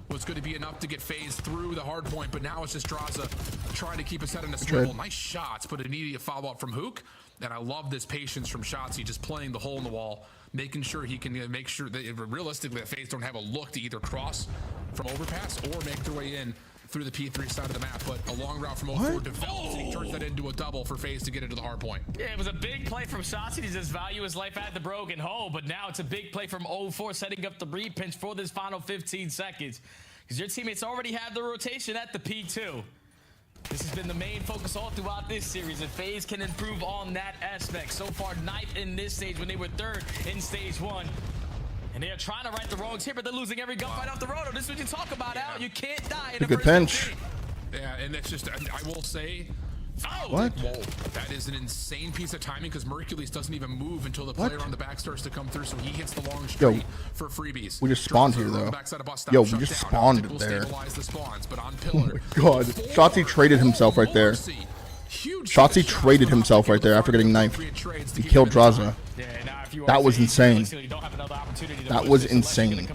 was going to be enough to get FaZe through the hard point, but now it's just Draza trying to keep his head in a swivel. Nice shots, but immediate follow-up from Hook. And I love this patience from Shotzzy, just playing the hole in the wall, making sure he can make sure that realistically that FaZe don't have a look to either cross from overpass or make their way in through the P3 side of the map. But a long route from O4 develops, and he turns that into a double for FaZe to get into the hard point. Yeah, it was a big play from Shotzzy to just value his life at the broken hole, but now it's a big play from O4 setting up the re-pinch for this final 15 seconds. Because your teammates already have the rotation at the P2. This has been the main focus all throughout this series, and FaZe can improve on that aspect. So far, ninth in this stage when they were third in stage 1. And they're trying to right the wrongs here, but they're losing every gunfight off the road. This is what you talk about, Al. You can't die in a good pinch. Yeah, and that's just, I will say, what? Whoa, that is an insane piece of timing because Mercules doesn't even move until the player on the back starts to come through, so he hits the long straight for freebies. We just spawned here, though. Yo, we just spawned there. Oh my god. Shotzi traded himself right there. Shotzi traded himself right there after getting knifed. He killed Draza. That was insane. That was insane.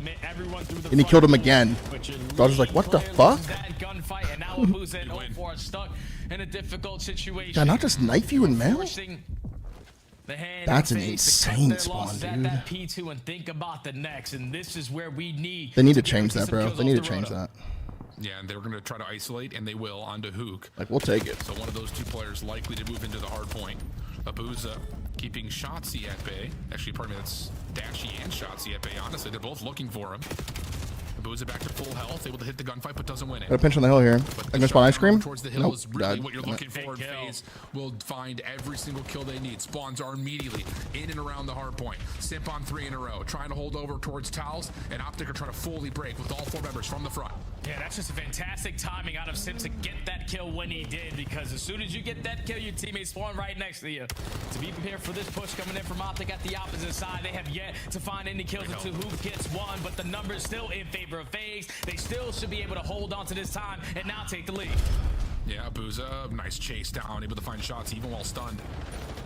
And he killed him again. Draza's like, what the fuck? Did I not just knife you in mail? That's an insane spawn, dude. That P2 and think about the next, and this is where we need. They need to change that, bro. They need to change that. Yeah, and they're going to try to isolate, and they will onto Hook. Like, we'll take it. So one of those two players likely to move into the hard point. Abuza keeping Shotzi at bay. Actually, pardon me, that's Dashy and Shotzi at bay. Honestly, they're both looking for him. Abuza back to full health, able to hit the gunfight, but doesn't win it. Got a pinch on the hill here. I'm gonna spawn ice cream. Towards the hill is really what you're looking for. And FaZe will find every single kill they need. Spawns are immediately in and around the hard point. Simp on 3 in a row, trying to hold over towards Towels, and Optic are trying to fully break with all 4 members from the front. Yeah, that's just a fantastic timing out of Simp to get that kill when he did, because as soon as you get that kill, your teammates spawn right next to you. To be prepared for this push coming in from Optic at the opposite side, they have yet to find any kills into who gets one, but the numbers still in favor of FaZe. They still should be able to hold on to this time and now take the lead. Yeah, Abuza, nice chase down, able to find shots even while stunned.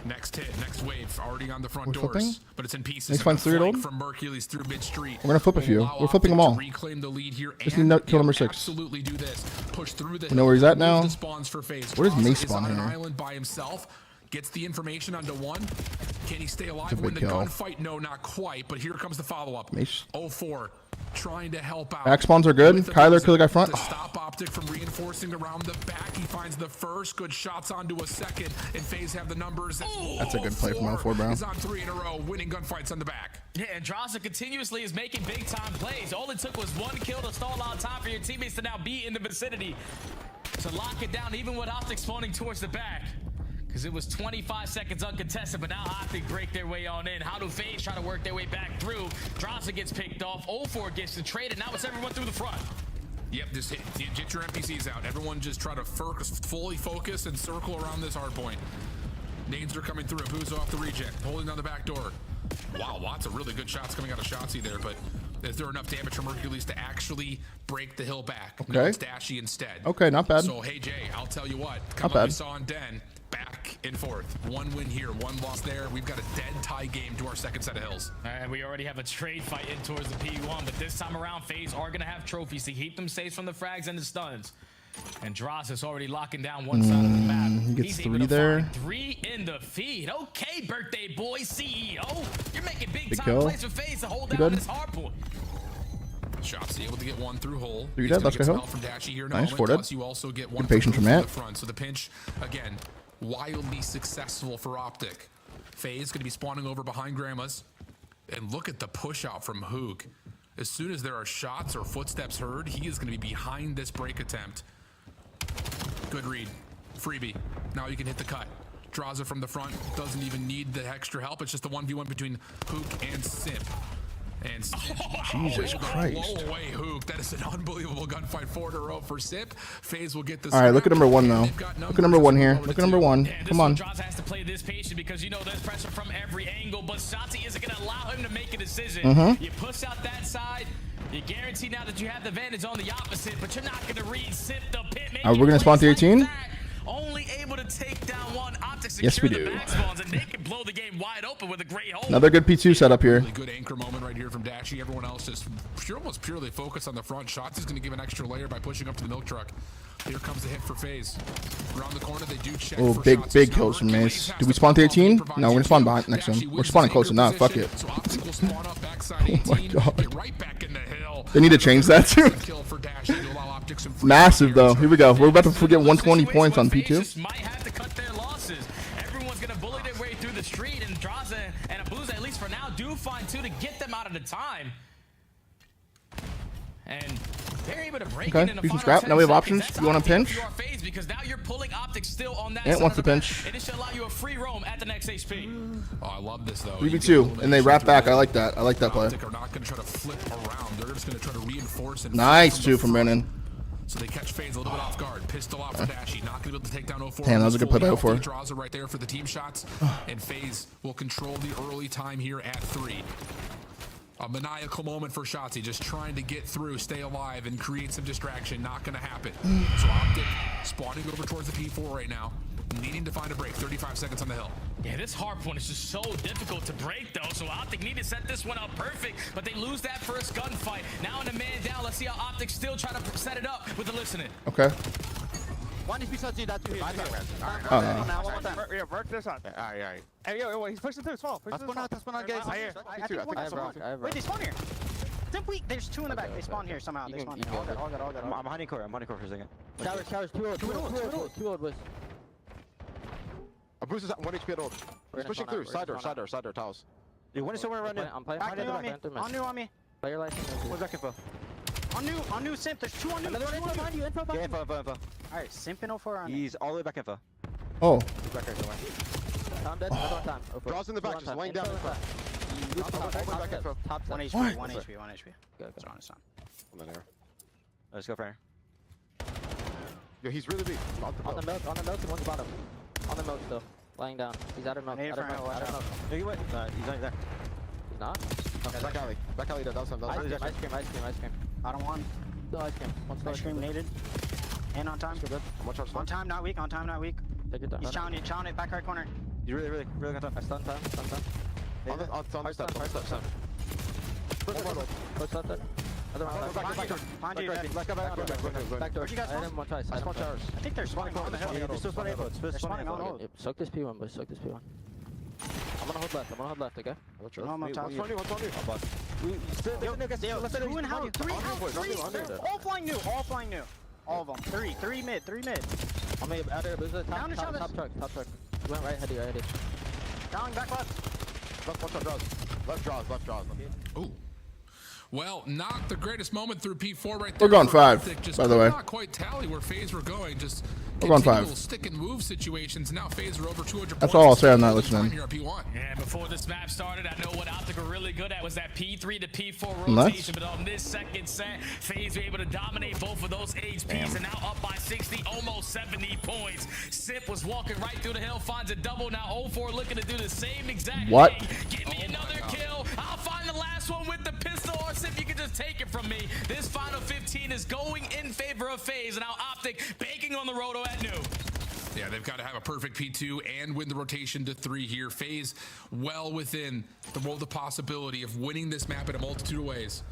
Next hit, next wave, already on the front doors, but it's in pieces. Next find 3-year-old from Mercules through mid street. We're gonna flip a few. We're flipping them all. Reclaim the lead here. Just need kill number 6. Absolutely do this. Push through the. We know where he's at now. Spawns for FaZe. Where does Mace spawn here? here? Island by himself. Gets the information onto 1. Can he stay alive? Win the kill. gunfight? No, not quite. But here comes the follow-up. Mace. 0-4. Trying to help out. Back spawns are good. Kyler, kill the guy front. To stop Optic from reinforcing around the back. He finds the first. Good shots onto a second. And FaZe have the numbers. That's a good play from L4, bro. He's on 3 in a row, winning gunfights on the back. Yeah, and Draza continuously is making big time plays. All it took was 1 kill to stall out time for your teammates to now be in the vicinity to lock it down, even with Optic spawning towards the back. Because it was 25 seconds uncontested, but now Optic break their way on in. How do FaZe try to work their way back through? Draza gets picked off. 0-4 gets the trade, and now it's everyone through the front. Yep, just get your NPCs out. Everyone just try to fully focus and circle around this hard point. Nades are coming through. Abuza off the reject, holding down the back door. Wow, lots of really good shots coming out of Shotzi there, but is there enough damage from Hercules to actually break the hill back? Okay. No, it's Dashy instead. Okay, not bad. So, hey, Jay, I'll tell you what. Not bad. We saw in Den. Back and forth. 1 win here, 1 loss there. We've got a dead tie game to our second set of hills. And we already have a trade fight in towards the P1, but this time around, FaZe are going to have trophies to keep them safe from the frags and the stuns. And Draza's already locking down one side of the map. He gets He's 3 there. 3 in the feed. Okay, birthday boy, CEO. You're making big time kill. plays for FaZe to hold down this hard point. Shots able to get 1 through hole. 3 dead, let's go. Nice, 4 dead. Plus you also get 1 patient from Matt. front. So the pinch, again, wildly successful for Optic. FaZe going to be spawning over behind Grandma's. And look at the push out from Hook. As soon as there are shots or footsteps heard, he is going to be behind this break attempt. Good read. Freebie. Now you can hit the cut. Draza from the front. Doesn't even need the extra help. It's just the 1v1 between Hook and Simp. And Jesus Christ. Blow away Hook. That is an unbelievable gunfight. 4 in a row for Simp. FaZe will get this. All right, look at number 1 though. Look at number 1 here. Look at number 1. Come on. Draza has to play this patient because you know there's pressure from every angle, but Shotzi isn't going to allow him to make a decision. You push out that side. You guarantee now that you have the advantage on the opposite, but you're not going to read Simp the pit. We're going to spawn to 18. Only able to take down 1 Optic. Yes, we do. Back spawns, and they can blow the game wide open with a great hold. Another good P2 setup here. Really good anchor moment right here from Dashy. Everyone else just almost purely focused on the front. Shots is going to give an extra layer by pushing up to the milk truck. Here comes the hit for FaZe. Around the corner, they do check. Oh, big kills from Mace. Do we spawn to 18? No, we're going to spawn behind next to him. We're spawning close enough. Fuck it. So Optic will spawn up backside 18. Oh my God. Get right back in the hill. They need to change that too. Massive though. Here we go. We're about to get 120 points on P2. Might have to cut their losses. Everyone's gonna bully their way through the street, and Draza and Abuza, at least for now, do find 2 to get them out of the time. And They're able to break Okay, it in the you can final scrap. 10 Now we have seconds. options. That's You want a optic pinch? if you are FaZe, because now you're pulling Optic still on that Ant side wants of the map, pinch. and it should allow you a free roam at the next HP. Oh, I love this though. 3v2, and they wrap back. I like that. I like that play. Optic are not going to try to flip around. They're just going to try to reinforce and Nice flip too from the front. Brennan. So they catch FaZe a little bit off guard. Pistol out for Dashy. Not going to be able to take down 04. Damn, that was a good play by 04. Draws are right there for the team shots. And FaZe will control the early time here at 3. A maniacal moment for Shotzzy, just trying to get through, stay alive, and create some distraction. Not going to happen. So Optic spawning over towards the P4 right now, needing to find a break. 35 seconds on the hill. Yeah, this hard point is just so difficult to break, though. So Optic need to set this one up perfect, but they lose that first gunfight. Now in the man down, let's see how Optic still try to set it up with the listening. Okay. One HP Shotzzy, that's two here. Now, one more time. Yeah, work this on. Alright. Hey, yo, he's pushing through. Small. Push through. That's one out, guys. I hear. I think Wait, they spawn here. Simply, there's two in the back. They spawn here somehow. They spawn here. All good. I'm honey core for a second. Showers, two old boys. A boost is at 1 HP at old. He's pushing through. Side door, towels. Dude, when is someone running? I'm playing. Back new on me. On new on me. Play your license. What's that info? On new simp. There's two on new. Another one info behind you. Info behind you. Info. Alright, simp and 04 on me. He's all the way back info. Oh. He's back here somewhere. I'm dead. Another one time. Draws in the back, just laying down in front. Back info. Top 1 side. HP, 1 HP, 1 HP. It's on, it's on. On that air. Let's go for her. Yo, he's really big. On the milk, and one's bottom. On the milk still. Lying down. He's out of milk. Need it for him, watch out. No, you went. He's not there. He's not? Yeah, back alley, that was him. Ice cream. I don't want. No ice cream. Ice cream needed. And on time. How much On time, not weak. On time, not weak. Take your time. He's chowing it. Back right corner. You really got time. I stun time. On the step. Push left there. Other one. Behind you. Back door. Where'd you guys I hit him one twice. I spawn showers. I think they're spawning on the hill. They're still spawning boats. They're spawning on Yep, soak this P1, boys. Soak this P1. I'm gonna hold left, okay? No, I'm on top. What's on you? Two and how? Three out. They're all flying new. All of them. Three mid. I'm gonna out there. There's a Down to Chavez. top truck. You went right, heady. Down, back left. Left draws. Ooh. Well, not the greatest moment through P4 right there. We're going for 5, Optic. Just by the way. Not quite tally where FaZe were going. Just We're going 5. stick and move situations. Now FaZe are over 200 That's points. all I'll say on that Time listening. here at P1. Yeah, before this map started, I know what Optic were really good at was that P3 to P4 Nice. rotation, but on this second set, FaZe were able to dominate both of those HPs, and now up by 60, almost 70 points. Sip was walking right through the hill, finds a double. Now 04 looking to do the same exact What? thing. Give me another kill. I'll find the last one with the pistol, or Sip, you can just take it from me. This final 15 is going in favor of FaZe, and now Optic banking on the roto at new. Yeah, they've got to have a perfect P2 and win the rotation to 3 here. FaZe well within the world of possibility of winning this map in a multitude of ways.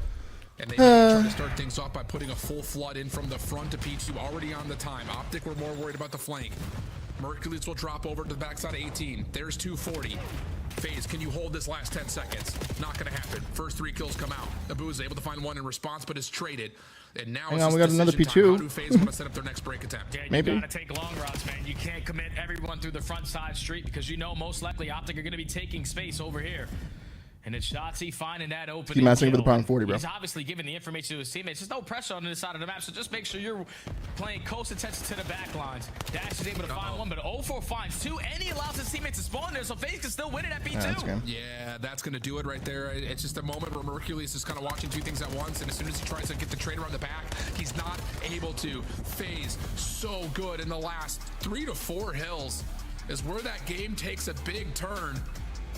And they try to start things off by putting a full flood in from the front to P2 already on the time. Optic were more worried about the flank. Mercules will drop over to the backside of 18. There's 240. FaZe, can you hold this last 10 seconds? Not going to happen. First 3 kills come out. Abu is able to find one in response, but is traded. And now Hang on, we got another P2. How do FaZe want to set up their next break attempt? Yeah, you Maybe. gotta take long routes, man. You can't commit everyone through the front side street because you know most likely Optic are gonna be taking space over here. And it's Shotzzy finding that opening. Keep messing with the kill. prong 40, bro. He's obviously giving the information to his teammates. There's no pressure on this side of the map, so just make sure you're playing close attention to the back lines. Dash is able to find one, but 04 finds 2, and he allows his teammates to spawn there, so FaZe can still win it at Yeah, that's P2. good. Yeah, that's going to do it right there. It's just a moment where Mercules is kind of watching 2 things at once, and as soon as he tries to get the trade around the back, he's not able to. FaZe so good in the last 3 to 4 hills is where that game takes a big turn,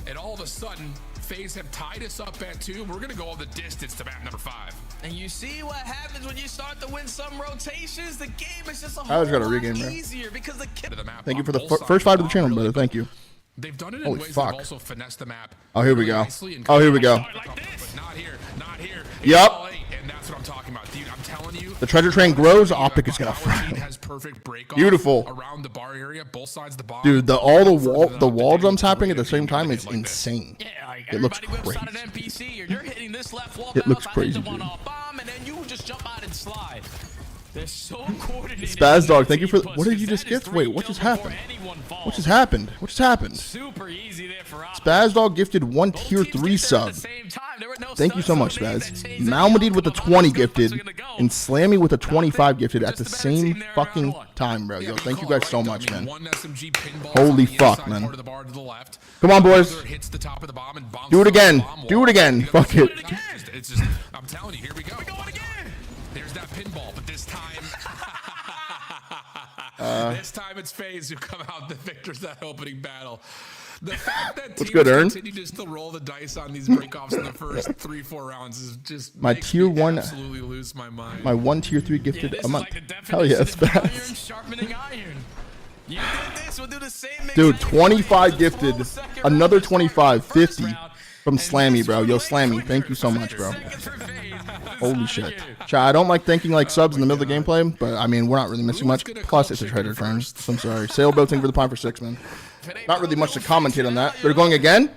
and all of a sudden, FaZe have tied us up at 2. We're going to go all the distance to map number 5. And you see what happens when you start to win some rotations? The game is just a I whole just gotta lot regame, bro. easier because the To the map Thank you on for the both sides first 5 to the are channel, really brother. good. Thank you. They've done it in Holy ways fuck. that have also finessed the map. Oh, here we really go. nicely and Oh, here we go. Start like this. But not here, not here. Yup. It's late, and that's what I'm talking about, dude. I'm telling you. The treasure train grows, Optic is gonna Our fry. team has perfect break off Beautiful. around the bar area, both sides of the bar. Dude, all the wall jumps happening at the same time is insane. Yeah, like It looks everybody whips out an crazy. NPC, or you're hitting this left wall It looks bounce, I hit crazy, the one dude. off bomb, and then you just jump out and slide. They're so coordinated. Spaz Dog, thank you for. Team push, What did you 'cause just that is gift? 3 Wait, what just kills before happened? anyone falls. What just happened? What just happened? Super easy there for Optic. Spaz Dog gifted 1 Both tier teams 3 get there at sub. the same time. They were Thank you so much, guys. Malmadid with the 20 gifted and Slammy with the 25 gifted at the same fucking time, bro. Yo, thank you guys so much, man. Holy fuck, man. Come on, boys. Do it again. Do it again. Fuck it. It's just, I'm telling you, here we go. There's that pinball, but this time, this time it's FaZe who come out the victors that opening battle. The fact that teams continue to still roll the dice on these breakoffs in the first 3-4 rounds is just my tier 1. Absolutely lose my mind. My 1 tier 3 gifted a month. Hell yeah, it's fast. Dude, 25 gifted. Another 25, 50 from Slammy, bro. Yo, Slammy, thank you so much, bro. Holy shit. Chat, I don't like thanking like subs in the middle of the gameplay, but I mean, we're not really missing much. Plus, it's a trader turn. So I'm sorry. Sailboat, thank you for the prime for 6, man. Not really much to commentate on that. They're going again?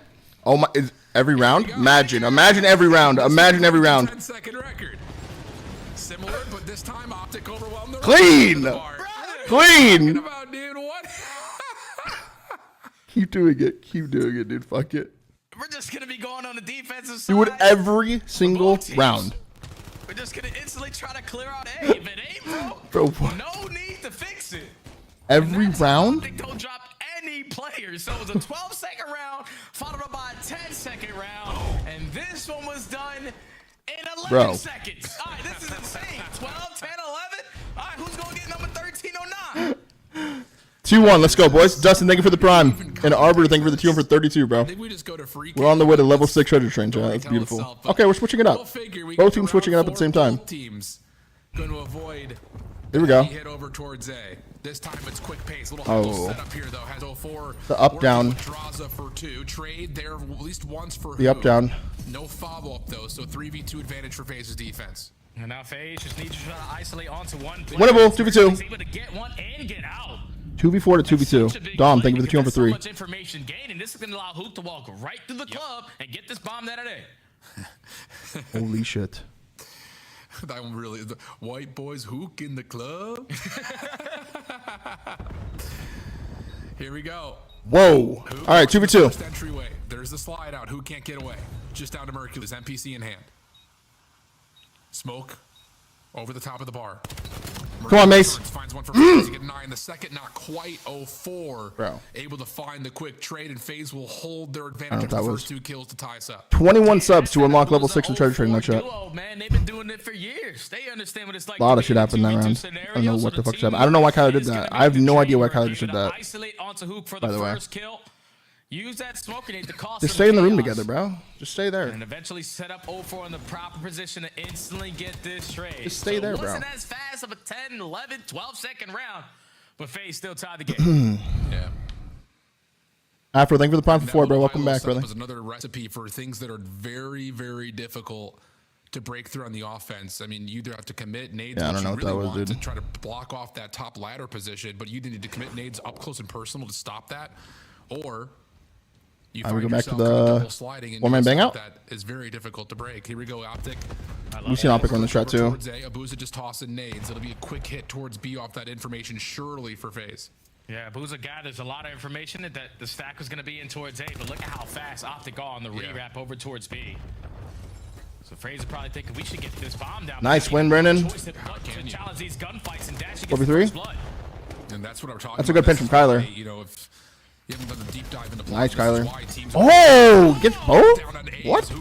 Oh my, is every round? Imagine every round. Imagine every round. 10-second record. Similar, but this time Optic overwhelmed the Clean! Clean! About, dude, what? Keep doing it. Keep doing it, dude. Fuck it. We're just going to be going on the defensive side. Do it every single round. We're just going to instantly try to clear out A. If it ain't, bro, no need to fix it. Every round? They don't drop any players. So it was a 12-second round, followed up by a 10-second round. And this one was done in 11 seconds. All right, this is insane. 12, 10, 11. All right, who's going to get number 1309? 2-1, let's go, boys. Dustin, thank you for the prime. And Arbor, thank you for the 2 for 32, bro. We're on the way to level 6 treasure train, chat. That's beautiful. Okay, we're switching it up. Both teams switching it up at the same time. Going to avoid. Here we go. Hit over towards A. This time it's quick pace. Little setup here though. Has 04. The up down. Draza for 2. Trade there at least once for the up down. No follow up though. So 3v2 advantage for FaZe's defense. And now FaZe just needs to try to isolate onto one. Winnable. 2v2. Able to get one and get out. 2v4 to 2v2. Dom, thank you for the 2 for 3. So much information gained, and this is going to allow Hook to walk right through the club and get this bomb that day. Holy shit. That one really, the white boys Hook in the club. Here we go. Whoa. All right, 2v2. Entryway. There's the slide out. Who can't get away? Just down to Mercury's NPC in hand. Smoke over the top of the bar. Come on, Mace. Finds one for FaZe to get 9. The second, not quite 04. Bro. Able to find the quick trade, and FaZe will hold their advantage of the first 2 kills to tie us up. 21 subs to unlock level 6 of treasure train, no chat. Man, they've been doing it for years. They understand what it's like. A lot of shit happened in that round. I don't know what the fuck's happening. I don't know why Kyler did that. I have no idea why Kyler just did that. By the way. Use that smoke grenade to cost. Just stay in the room together, bro. Just stay there. And eventually set up 04 in the proper position to instantly get this trade. Just stay there, bro. Wasn't as fast of a 10, 11, 12-second round, but FaZe still tied the game. Yeah. Afro, thank you for the prime for 4, bro. Welcome back, brother. Was another recipe for things that are very, very difficult to break through on the offense. I mean, you either have to commit nades, I don't know what that was, dude. To try to block off that top ladder position, but you need to commit nades up close and personal to stop that, or you we go back to the the 4-man bang out. That is very difficult to break. Here we go, Optic. We've seen Optic run the shot too. Abuza just tossing nades. It'll be a quick hit towards B off that information, surely for FaZe. Yeah, Abuza gathers a lot of information that the stack was going to be in towards A, but look at how fast Optic are on the re-wrap over towards B. So FaZe are probably thinking we should get this bomb down. Nice win, Brennan. Challenge these gunfights and dash 4v3. And that's what I'm talking about. That's a good pinch from Kyler. You know, if you haven't done the deep dive into nice, Kyler. Oh, gets both? What?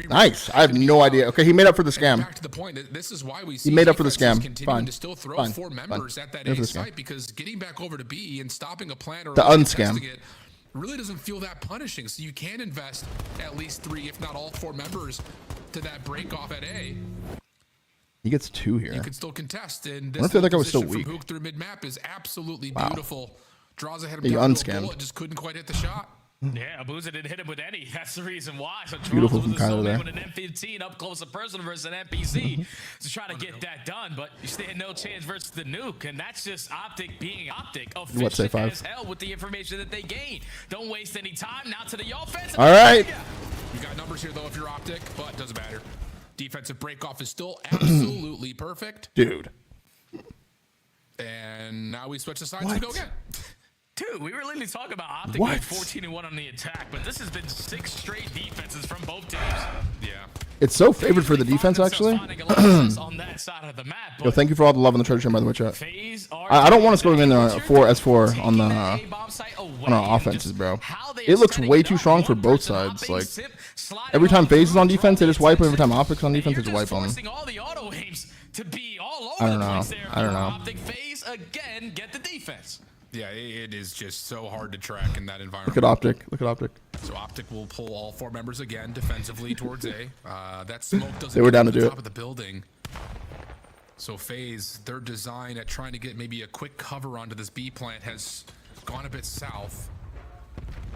Nice. I have no idea. Okay, he made up for the scam. Back to the point. This is why we see he made up for the scam. Fine. To still throw 4 members at that A site, because getting back over to B and stopping a plan or the unscam it really doesn't feel that punishing. So you can invest at least 3, if not all 4 members to that break off at A. He gets 2 here. You can still contest, and I feel like I was still weak. Hook through mid map is absolutely beautiful. Draws ahead of him. Unscammed. Just couldn't quite hit the shot. Yeah, Abuza didn't hit him with any. That's the reason why. So beautiful from Kyler there. With an M15 up close and personal versus an NPC to try to get that done, but you stand no chance versus the nuke, and that's just Optic being Optic. Efficient as hell with the information that they gain. Don't waste any time. Now to the offense. All right. You got numbers here though if you're Optic, but doesn't matter. Defensive breakoff is still absolutely perfect, dude. And now we switch the sides and go again. Dude, we were literally talking about Optic What? 14-1 on the attack, but this has been 6 straight defenses from both teams. Yeah. It's so favored for the defense, actually. On that side of the map, Yo, thank you for all the love on the treasure chain, by the way, chat. FaZe I don't want us going in there 4s4 on our offenses, bro. It looks way too strong for both sides. Like, every time FaZe is on defense, they just wipe them. Every time Optic's on defense, they just wipe them. I don't know. I don't know. Optic FaZe again get the defense. Yeah, it is just so hard to track in that environment. Look at Optic. Look at Optic. So Optic will pull all 4 members again defensively towards A. That smoke doesn't They were down to get do top it. of the building. So FaZe, their design at trying to get maybe a quick cover onto this B plant has gone a bit south.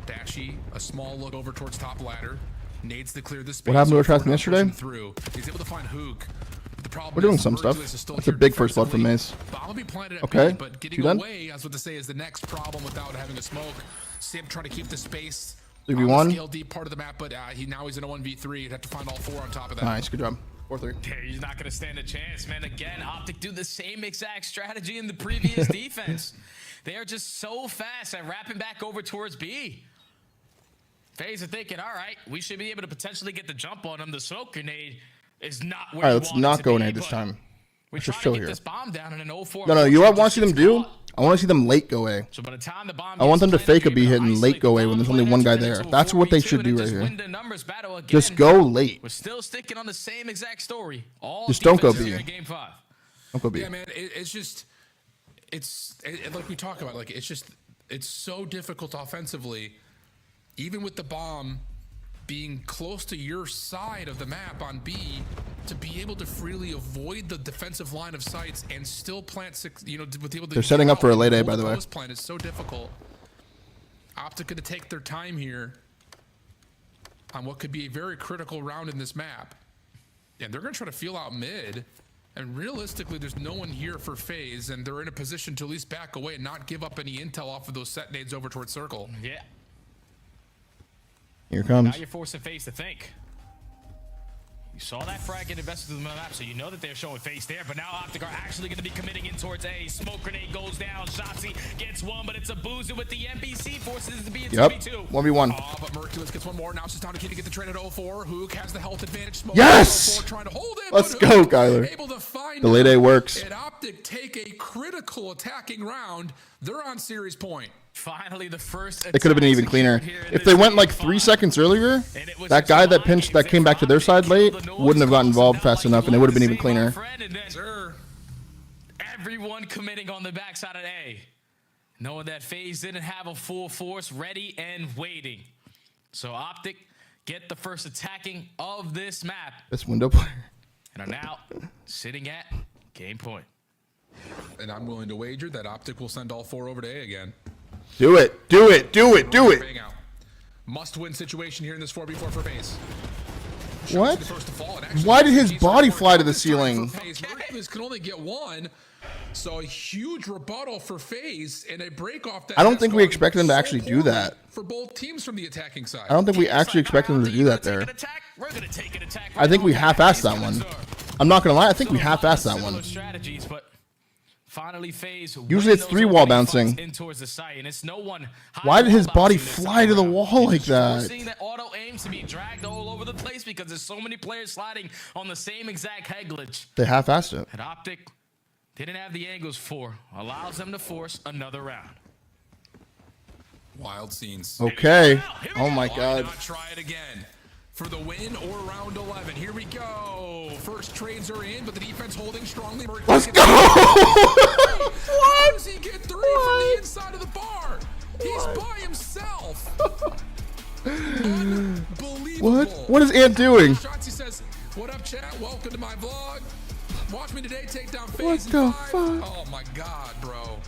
Dashy, a small look over towards top ladder. Nades to clear the space. What happened to our tracking yesterday? Through. He's able to find Hook. The problem We're doing is some stuff. That's a big first blood from Mace. Okay. But getting You done? away, I was about to say, is the next problem without having a smoke. Sim trying to keep the space. 3v1. Scale deep part of the map, but now he's in a 1v3. He'd have to find all 4 on top of that. Nice. Good job. 4-3. He's not going to stand a chance, man. Again, Optic do the same exact strategy in the previous defense. They are just so fast at wrapping back over towards B. FaZe are thinking, all right, we should be able to potentially get the jump on them. The smoke grenade is not where All right, you let's want not it to go be, nade this but time. we're Let's just trying chill to get here. this bomb down in an 0-4. No, you know what I want to see them do? I want to see them late go A. So by the time the bomb I want them to gets planted, fake a B you're hit gonna and late isolate go the A when there's bomb only one guy plan, turn it there. into a That's what they 4v2, should and do then right just here. win the numbers battle again. Just go late. We're still sticking on the same exact story. All Just don't go defenses B. here in Game 5. Don't go B. Yeah, man, it's just, like we talk about, like, it's so difficult offensively, even with the bomb being close to your side of the map on B, to be able to freely avoid the defensive line of sights and still plant 6, you know, with able to. They're setting up for a late A, by the way. Post plant is so difficult. Optic going to take their time here on what could be a very critical round in this map, and they're going to try to feel out mid. And realistically, there's no one here for FaZe, and they're in a position to at least back away and not give up any intel off of those set nades over towards circle. Yeah. Here it comes. Now you're forcing FaZe to think. You saw that frag get invested through the map, so you know that they're showing FaZe there. But now Optic are actually going to be committing in towards A. Smoke grenade goes down. Shotzzy gets one, but it's a boozer with the NBC. Forces it to be a 2v2. 1v1. Oh, but Merculus gets one more. Now it's just time to get the trade at 0-4. Hook has the health advantage. Smoke Yes! 0-4 trying to hold it. Let's but go, Hook Kyler. Able to find The late A works. and Optic take a critical attacking round. They're on series point. Finally, the first. It could have been even cleaner. If they went like 3 seconds earlier, that guy that pinched that came back to their side late wouldn't have gotten involved fast enough, and it would have been even cleaner. Sure. Everyone committing on the backside of A, knowing that FaZe didn't have a full force ready and waiting. So Optic get the first attacking of this map. This window player. And are now sitting at game point. And I'm willing to wager that Optic will send all 4 over to A again. Do it. Do it. Do it. Do it. Must-win situation here in this 4v4 for FaZe. What? Why did his body fly to the ceiling? Merculus can only get 1. So a huge rebuttal for FaZe and a break off that. I don't think we expected them to actually do that. For both teams from the attacking side. I don't think we actually expected them to do that there. I think we half-assed that one. I'm not going to lie. I think we half-assed that one. Strategies, but finally, FaZe usually it's 3 wall bouncing. In towards the site, and it's no one. Why did his body fly to the wall like We're that? seeing that auto aims to be dragged all over the place because there's so many players sliding on the same exact head glitch. They half-assed it. And Optic didn't have the angles for, allows them to force another round. Wild scenes. Okay. Oh my Why God. not try it again for the win or round 11? Here we go. First trades are in, but the defense holding strongly. Let's go. How does he get 3 from the inside of the bar? He's by himself. Unbelievable. What is Ant doing? Shotzzy says, "What up, chat? Welcome to my vlog. Watch me today take down FaZe. What the fuck? Oh my God, bro.